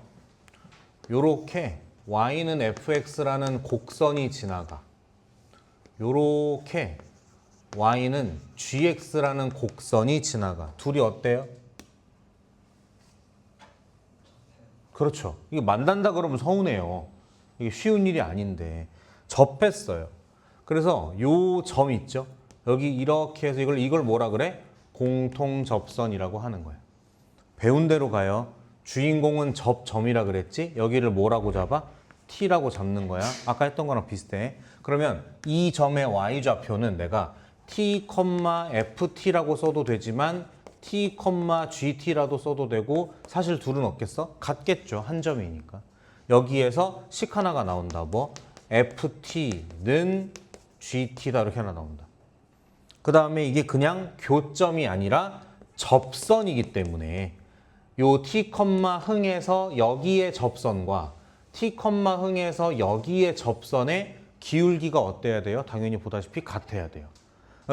요렇게 y는 fx라는 곡선이 지나가. 요렇게 y는 gx라는 곡선이 지나가. 둘이 어때요? 그렇죠. 이게 만난다 그러면 서운해요. 이게 쉬운 일이 아닌데 접했어요. 그래서 요 점 있죠? 여기 이렇게 해서 이걸 뭐라 그래? 공통접선이라고 하는 거야. 배운 대로 가요. 주인공은 접점이라 그랬지? 여기를 뭐라고 잡아? t라고 잡는 거야. 아까 했던 거랑 비슷해. 그러면 이 점의 y좌표는 내가 t, ft라고 써도 되지만 t, gt라도 써도 되고 사실 둘은 없겠어? 같겠죠. 한 점이니까. 여기에서 식 하나가 나온다. 뭐? ft는 gt다 이렇게 하나 나온다. 그 다음에 이게 그냥 교점이 아니라 접선이기 때문에 요 t, 흥에서 여기의 접선과 t, 흥에서 여기의 접선의 기울기가 어때야 돼요? 당연히 보다시피 같아야 돼요.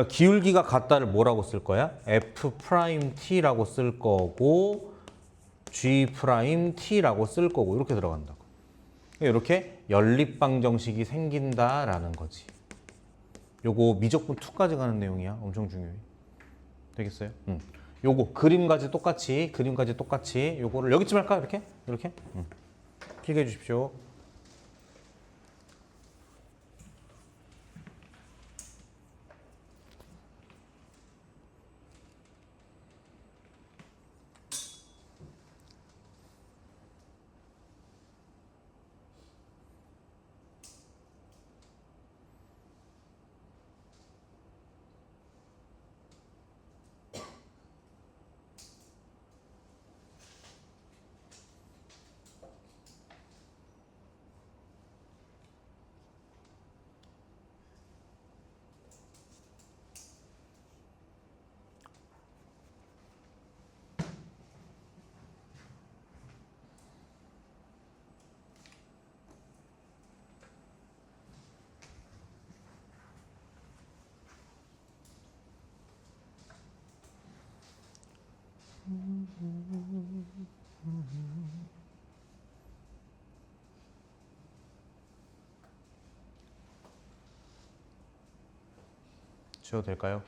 기울기가 같다를 뭐라고 쓸 거야? f't라고 쓸 거고 g't라고 쓸 거고 이렇게 들어간다고. 이렇게 연립방정식이 생긴다라는 거지. 요거 미적분 2까지 가는 내용이야. 엄청 중요해. 되겠어요? 요거 그림까지 똑같이 요거를 여기쯤 할까? 이렇게 필기해 주십시오. 지워도 될까요?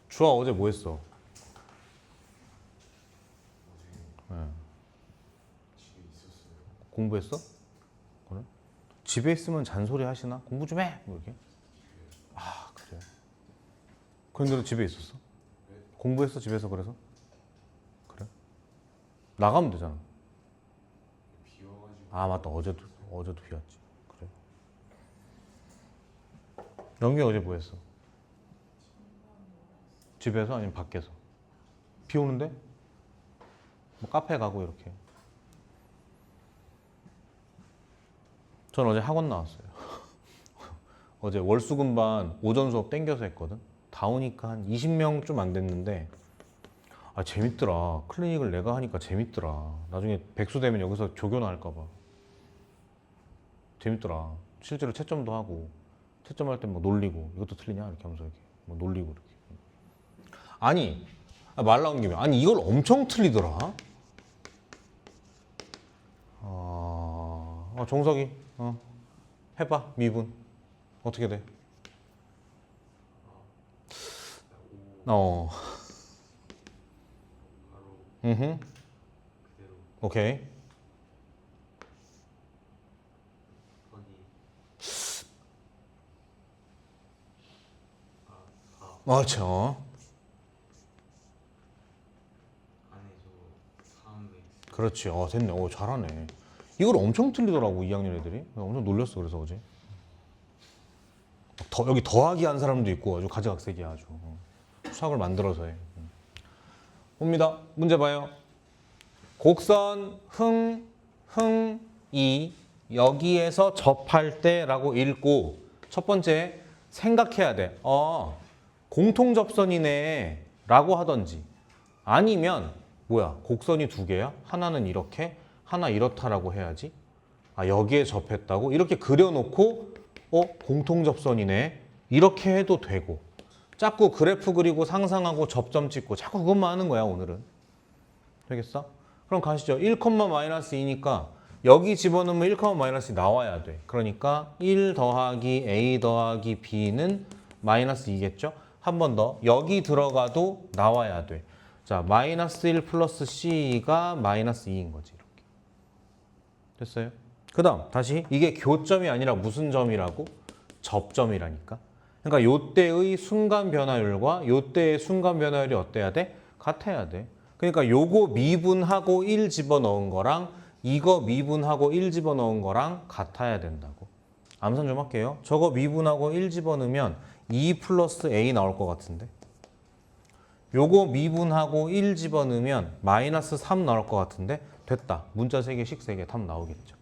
주아 어제 뭐 했어? 네. 집에 있었어요. 공부했어? 그래? 집에 있으면 잔소리 하시나? 공부 좀 해! 뭐 이렇게? 아, 그래. 그런데도 집에 있었어? 네. 공부했어, 집에서 그래서? 그래? 나가면 되잖아. 비 와가지고. 아, 맞다. 어제도 비 왔지. 그래. 영규 어제 뭐 했어? 집에서 아니면 밖에서? 비 오는데? 뭐 카페 가고 이렇게. 전 어제 학원 나왔어요. 어제 월수금반 오전 수업 땡겨서 했거든. 다 오니까 한 20명 좀 안 됐는데 아 재밌더라. 클리닉을 내가 하니까 재밌더라. 나중에 백수 되면 여기서 조교 나할까 봐. 재밌더라. 실제로 채점도 하고 채점할 때 뭐 놀리고 이것도 틀리냐 이렇게 하면서 이렇게 뭐 놀리고 이렇게. 아니 말 나온 김에 아니 이걸 엄청 틀리더라. 정석이 해봐 미분 어떻게 돼? 바로 그대로. 오케이. 뻔히 맞죠. 안에서 3x 그렇지. 됐네. 잘하네. 이걸 엄청 틀리더라고 2학년 애들이. 엄청 놀렸어 그래서 어제. 여기 더하기 한 사람도 있고 아주 가지각색이야 아주. 수학을 만들어서 해. 봅니다. 문제 봐요. 곡선 흥이 여기에서 접할 때라고 읽고 첫 번째 생각해야 돼. 공통접선이네 라고 하던지 아니면 뭐야 곡선이 두 개야? 하나는 이렇게 하나 이렇다라고 해야지. 여기에 접했다고? 이렇게 그려놓고 공통접선이네 이렇게 해도 되고 자꾸 그래프 그리고 상상하고 접점 찍고 자꾸 그것만 하는 거야 오늘은. 되겠어? 그럼 가시죠. 1,-2니까 여기 집어넣으면 1,-2 나와야 돼. 그러니까 1 더하기 A 더하기 B는 -2겠죠? 한 번 더. 여기 들어가도 나와야 돼. 자, -1 플러스 C가 -2인 거지. 이렇게. 됐어요? 그 다음 다시 이게 교점이 아니라 무슨 점이라고? 접점이라니까. 그러니까 요때의 순간 변화율과 요때의 순간 변화율이 어때야 돼? 같아야 돼. 그러니까 요거 미분하고 1 집어넣은 거랑 이거 미분하고 1 집어넣은 거랑 같아야 된다고. 암산 좀 할게요. 저거 미분하고 1 집어넣으면 2 플러스 A 나올 것 같은데. 요거 미분하고 1 집어넣으면 -3 나올 것 같은데. 됐다. 문자 3개씩 3개 답 나오겠죠.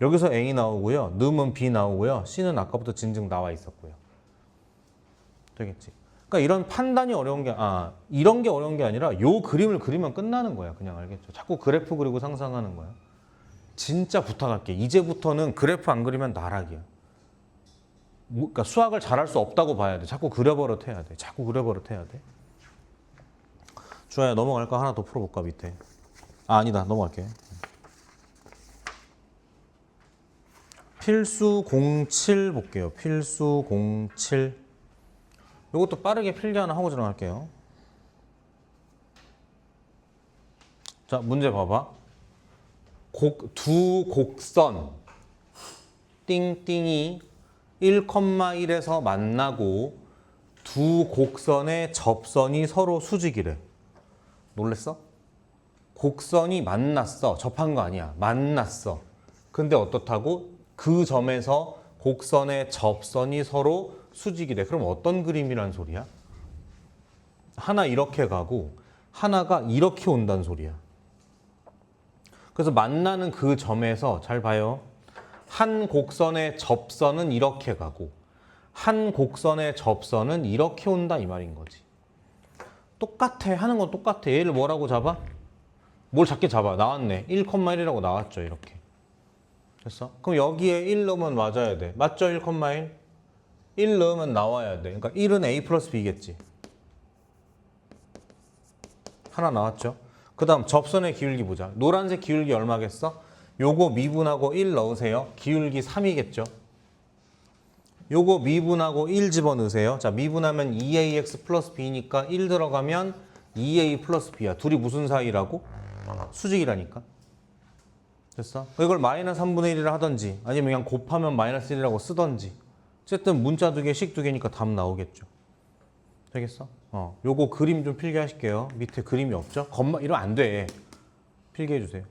여기서 A 나오고요. 넣으면 B 나오고요. C는 아까부터 진즉 나와 있었고요. 되겠지. 그러니까 이런 판단이 어려운 게 이런 게 어려운 게 아니라 요 그림을 그리면 끝나는 거야. 그냥 알겠죠. 자꾸 그래프 그리고 상상하는 거야. 진짜 부탁할게. 이제부터는 그래프 안 그리면 나락이야. 그러니까 수학을 잘할 수 없다고 봐야 돼. 자꾸 그려버릇 해야 돼. 자꾸 그려버릇 해야 돼. 주아야 넘어갈까? 하나 더 풀어볼까 밑에. 아니다. 넘어갈게. 필수 07 볼게요. 필수 07. 이것도 빠르게 필기 하나 하고 들어갈게요. 자, 문제 봐봐. 두 곡선 띵띵이 1,1에서 만나고 두 곡선의 접선이 서로 수직이래. 놀랬어? 곡선이 만났어. 접한 거 아니야. 만났어. 근데 어떻다고? 그 점에서 곡선의 접선이 서로 수직이래. 그럼 어떤 그림이란 소리야? 하나 이렇게 가고 하나가 이렇게 온다는 소리야. 그래서 만나는 그 점에서 잘 봐요. 한 곡선의 접선은 이렇게 가고 한 곡선의 접선은 이렇게 온다 이 말인 거지. 똑같아. 하는 건 똑같아. 얘를 뭐라고 잡아? 뭘 작게 잡아. 나왔네. 1,1이라고 나왔죠. 이렇게. 됐어? 그럼 여기에 1 넣으면 맞아야 돼. 맞죠? 1,1? 1 넣으면 나와야 돼. 그러니까 1은 A 플러스 B겠지. 하나 나왔죠? 그 다음 접선의 기울기 보자. 노란색 기울기 얼마겠어? 요거 미분하고 1 넣으세요. 기울기 3이겠죠? 요거 미분하고 1 집어넣으세요. 자, 미분하면 2AX 플러스 B니까 1 들어가면 2A 플러스 B야. 둘이 무슨 사이라고? 수직이라니까. 됐어? 이걸 -3분의 1이라 하던지 아니면 그냥 곱하면 -1이라고 쓰던지 어쨌든 문자 두 개, 식 두 개니까 답 나오겠죠. 되겠어? 요거 그림 좀 필기하실게요. 밑에 그림이 없죠? 이러면 안 돼. 필기해 주세요.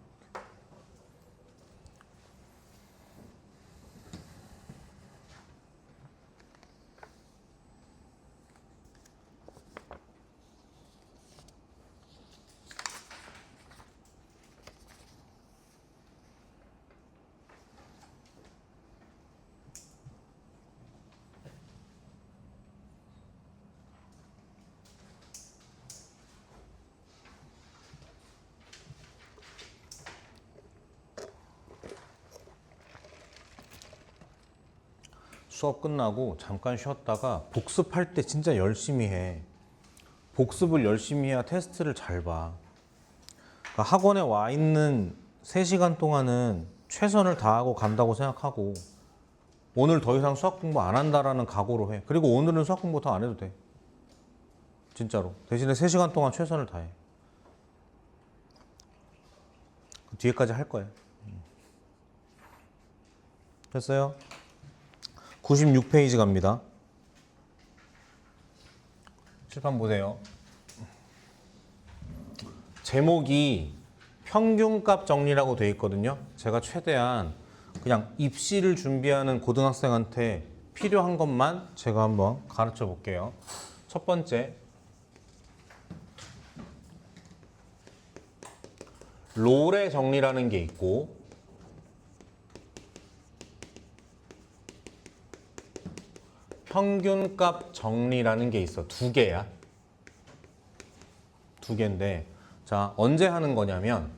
수업 끝나고 잠깐 쉬었다가 복습할 때 진짜 열심히 해. 복습을 열심히 해야 테스트를 잘 봐. 그러니까 학원에 와 있는 3시간 동안은 최선을 다하고 간다고 생각하고 오늘 더 이상 수학 공부 안 한다라는 각오로 해. 그리고 오늘은 수학 공부 더 안 해도 돼. 진짜로. 대신에 3시간 동안 최선을 다해. 그 뒤에까지 할 거야. 됐어요? 96페이지 갑니다. 칠판 보세요. 제목이 평균값 정리라고 되어 있거든요. 제가 최대한 그냥 입시를 준비하는 고등학생한테 필요한 것만 제가 한번 가르쳐 볼게요. 첫 번째, 롤의 정리라는 게 있고 평균값 정리라는 게 있어. 두 개야. 두 개인데 자 언제 하는 거냐면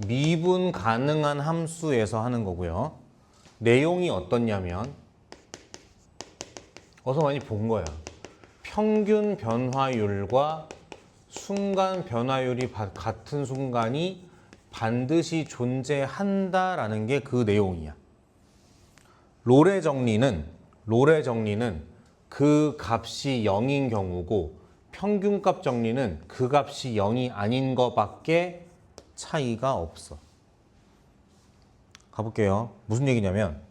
미분 가능한 함수에서 하는 거고요. 내용이 어떻냐면 어서 많이 본 거야. 평균 변화율과 순간 변화율이 같은 순간이 반드시 존재한다라는 게 그 내용이야. 로레 정리는 그 값이 0인 경우고 평균값 정리는 그 값이 0이 아닌 거밖에 차이가 없어. 가볼게요. 무슨 얘기냐면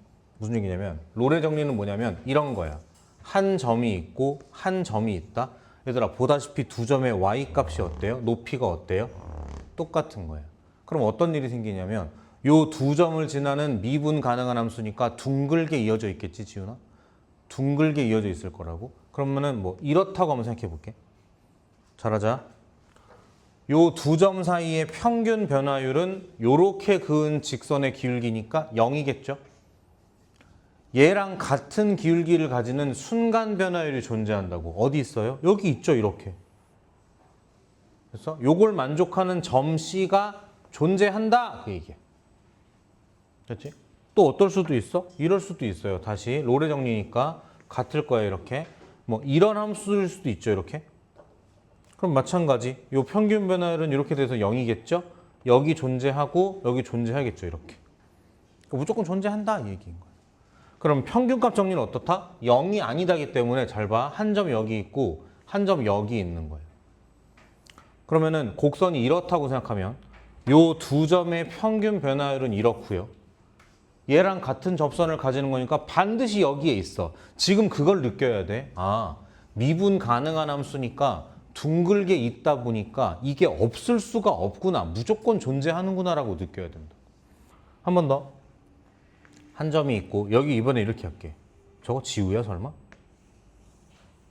로레 정리는 뭐냐면 이런 거야. 한 점이 있고 한 점이 있다. 얘들아 보다시피 두 점의 y 값이 어때요? 높이가 어때요? 똑같은 거예요. 그럼 어떤 일이 생기냐면 요 두 점을 지나는 미분 가능한 함수니까 둥글게 이어져 있겠지, 지훈아? 둥글게 이어져 있을 거라고. 그러면은 뭐 이렇다고 한번 생각해 볼게. 잘하자. 요 두 점 사이의 평균 변화율은 요렇게 그은 직선의 기울기니까 0이겠죠? 얘랑 같은 기울기를 가지는 순간 변화율이 존재한다고. 어디 있어요? 여기 있죠, 이렇게. 그래서 요걸 만족하는 점 C가 존재한다, 그 얘기야. 그렇지? 또 어떨 수도 있어? 이럴 수도 있어요. 다시 로레 정리니까 같을 거야, 이렇게. 뭐 이런 함수일 수도 있죠, 이렇게. 그럼 마찬가지. 요 평균 변화율은 이렇게 돼서 0이겠죠? 여기 존재하고 여기 존재하겠죠, 이렇게. 그러니까 무조건 존재한다, 이 얘기인 거야. 그럼 평균값 정리는 어떻다? 0이 아니다기 때문에 잘 봐. 한 점 여기 있고 한 점 여기 있는 거예요. 그러면은 곡선이 이렇다고 생각하면 요 두 점의 평균 변화율은 이렇고요. 얘랑 같은 접선을 가지는 거니까 반드시 여기에 있어. 지금 그걸 느껴야 돼. 아, 미분 가능한 함수니까 둥글게 있다 보니까 이게 없을 수가 없구나. 무조건 존재하는구나 라고 느껴야 된다. 한 번 더. 한 점이 있고 여기 이번에 이렇게 할게. 저거 지우야 설마?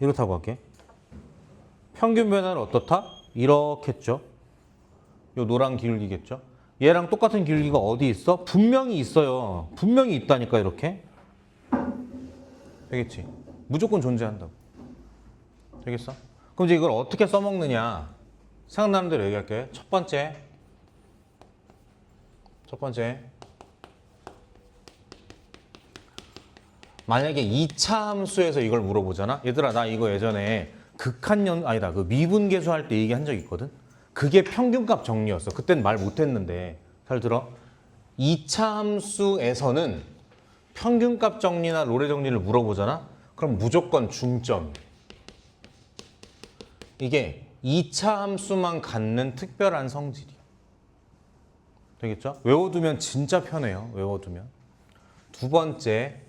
이렇다고 할게. 평균 변화는 어떻다? 이렇겠죠. 요 노란 기울기겠죠. 얘랑 똑같은 기울기가 어디 있어? 분명히 있어요. 분명히 있다니까 이렇게. 되겠지? 무조건 존재한다고. 되겠어? 그럼 이제 이걸 어떻게 써먹느냐? 생각나는 대로 얘기할게. 첫 번째. 만약에 2차 함수에서 이걸 물어보잖아. 얘들아 나 이거 예전에 그 미분계수 할 때 얘기한 적 있거든. 그게 평균값 정리였어. 그땐 말 못했는데 잘 들어. 2차 함수에서는 평균값 정리나 로레 정리를 물어보잖아. 그럼 무조건 중점. 이게 2차 함수만 갖는 특별한 성질이야. 되겠죠? 외워두면 진짜 편해요. 외워두면. 두 번째,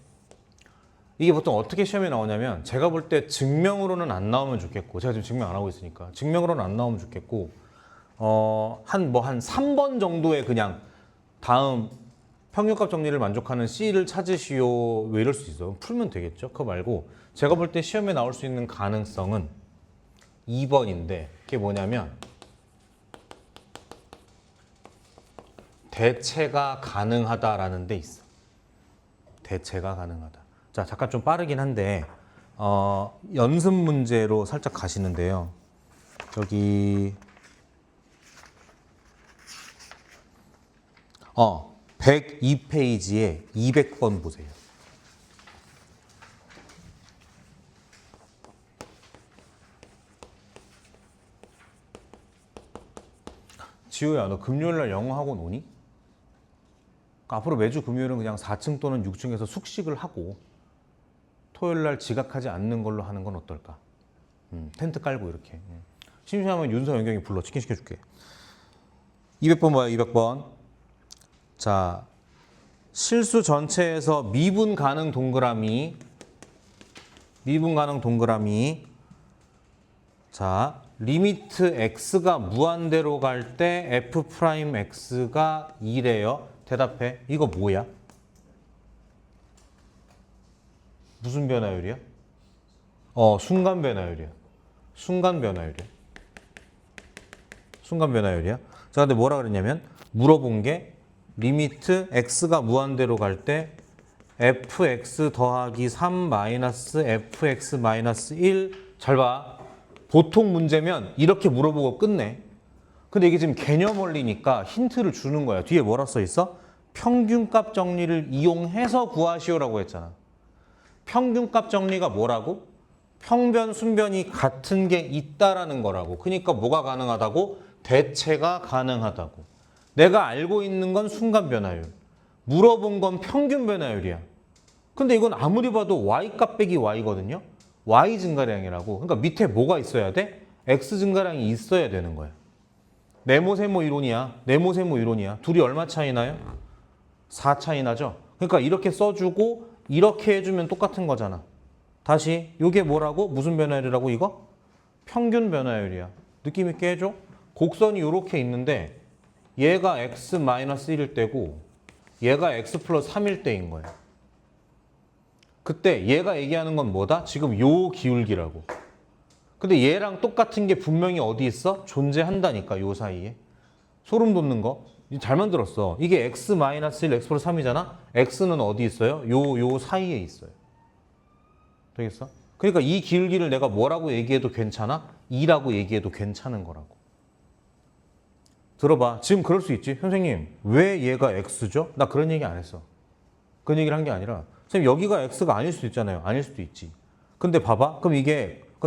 이게 보통 어떻게 시험에 나오냐면 제가 볼 때 증명으로는 안 나오면 좋겠고, 제가 지금 증명 안 하고 있으니까 증명으로는 안 나오면 좋겠고, 한 3번 정도의 그냥 다음 평균값 정리를 만족하는 C를 찾으시오. 왜 이럴 수 있어? 풀면 되겠죠? 그거 말고 제가 볼 때 시험에 나올 수 있는 가능성은 2번인데 그게 뭐냐면 대체가 가능하다라는 데 있어. 대체가 가능하다. 자, 잠깐 좀 빠르긴 한데 연습 문제로 살짝 가시는데요. 여기 102페이지에 200번 보세요. 지우야, 너 금요일날 영어 학원 오니? 그러니까 앞으로 매주 금요일은 그냥 4층 또는 6층에서 숙식을 하고 토요일날 지각하지 않는 걸로 하는 건 어떨까? 텐트 깔고 이렇게. 심심하면 윤서 연경이 불러 치킨 시켜줄게. 200번 봐요. 200번. 자, 실수 전체에서 미분 가능 동그라미. 자, 리미트 x가 무한대로 갈 때 f'x가 2래요. 대답해. 이거 뭐야? 무슨 변화율이야? 순간 변화율이야. 순간 변화율이야. 자, 근데 뭐라 그랬냐면 물어본 게 리미트 x가 무한대로 갈 때 fx 더하기 3 마이너스 fx 마이너스 1. 잘 봐. 보통 문제면 이렇게 물어보고 끝내. 근데 이게 지금 개념 원리니까 힌트를 주는 거야. 뒤에 뭐라 써 있어? 평균값 정리를 이용해서 구하시오라고 했잖아. 평균값 정리가 뭐라고? 평변, 순변이 같은 게 있다라는 거라고. 그러니까 뭐가 가능하다고? 대체가 가능하다고. 내가 알고 있는 건 순간 변화율. 물어본 건 평균 변화율이야. 근데 이건 아무리 봐도 y값 빼기 y거든요. y 증가량이라고. 그러니까 밑에 뭐가 있어야 돼? x 증가량이 있어야 되는 거야. 네모세모 이론이야. 네모세모 이론이야. 둘이 얼마 차이 나요? 4 차이 나죠? 그러니까 이렇게 써주고 이렇게 해주면 똑같은 거잖아. 다시 이게 뭐라고? 무슨 변화율이라고 이거? 평균 변화율이야. 느낌 있게 해줘. 곡선이 이렇게 있는데 얘가 x-1일 때고 얘가 x 플러스 3일 때인 거야. 그때 얘가 얘기하는 건 뭐다? 지금 요 기울기라고. 근데 얘랑 똑같은 게 분명히 어디 있어? 존재한다니까 요 사이에. 소름 돋는 거. 잘 만들었어. 이게 x-1, x 플러스 3이잖아. x는 어디 있어요? 요 사이에 있어요. 되겠어? 그러니까 이 기울기를 내가 뭐라고 얘기해도 괜찮아? 2라고 얘기해도 괜찮은 거라고. 들어봐. 지금 그럴 수 있지. 선생님, 왜 얘가 x죠? 나 그런 얘기 안 했어. 그런 얘기를 한 게 아니라 선생님 여기가 x가 아닐 수도 있잖아요. 아닐 수도 있지. 근데 봐봐. 그럼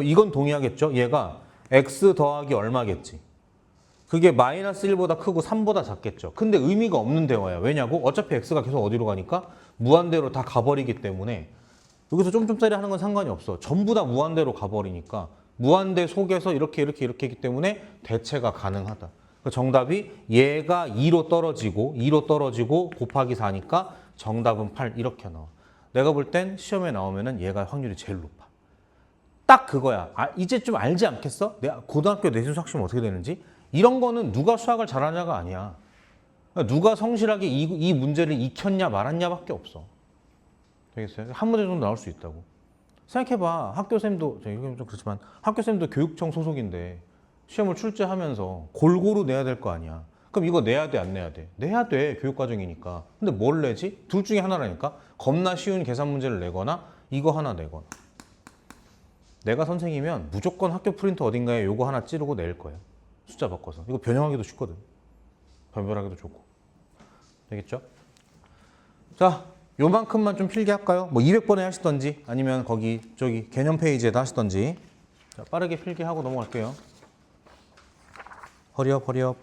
이건 동의하겠죠? 얘가 x 더하기 얼마겠지? 그게 마이너스 1보다 크고 3보다 작겠죠. 근데 의미가 없는 대화야. 왜냐고? 어차피 x가 계속 어디로 가니까 무한대로 다 가버리기 때문에 여기서 좀짜리 하는 건 상관이 없어. 전부 다 무한대로 가버리니까 무한대 속에서 이렇게 있기 때문에 대체가 가능하다. 정답이 얘가 2로 떨어지고 곱하기 4니까 정답은 8 이렇게 나와. 내가 볼 땐 시험에 나오면은 얘가 확률이 제일 높아. 딱 그거야. 이제 좀 알지 않겠어? 내가 고등학교 내신 수학 시험 어떻게 되는지? 이런 거는 누가 수학을 잘하냐가 아니야. 누가 성실하게 이 문제를 익혔냐 말았냐밖에 없어. 되겠어요? 한 문제 정도 나올 수 있다고. 생각해봐. 학교쌤도 이건 좀 그렇지만 학교쌤도 교육청 소속인데 시험을 출제하면서 골고루 내야 될 거 아니야. 그럼 이거 내야 돼, 안 내야 돼? 내야 돼, 교육과정이니까. 근데 뭘 내지? 둘 중에 하나라니까. 겁나 쉬운 계산 문제를 내거나 이거 하나 내거나. 내가 선생이면 무조건 학교 프린터 어딘가에 요거 하나 찌르고 낼 거야. 숫자 바꿔서. 이거 변형하기도 쉽거든. 변별하기도 좋고. 되겠죠? 자, 요만큼만 좀 필기 할까요? 뭐 200번에 하시던지 아니면 저기 개념 페이지에다 하시던지. 자, 빠르게 필기하고 넘어갈게요. 허리업.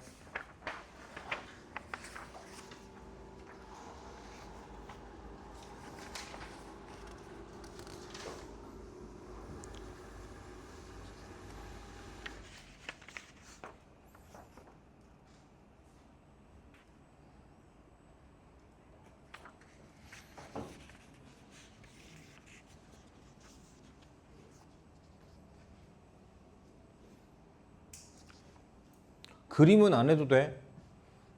그림은 안 해도 돼.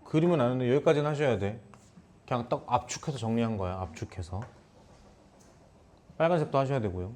그림은 안 해도 여기까지는 하셔야 돼. 그냥 딱 압축해서 정리한 거야. 압축해서. 빨간색도 하셔야 되고요.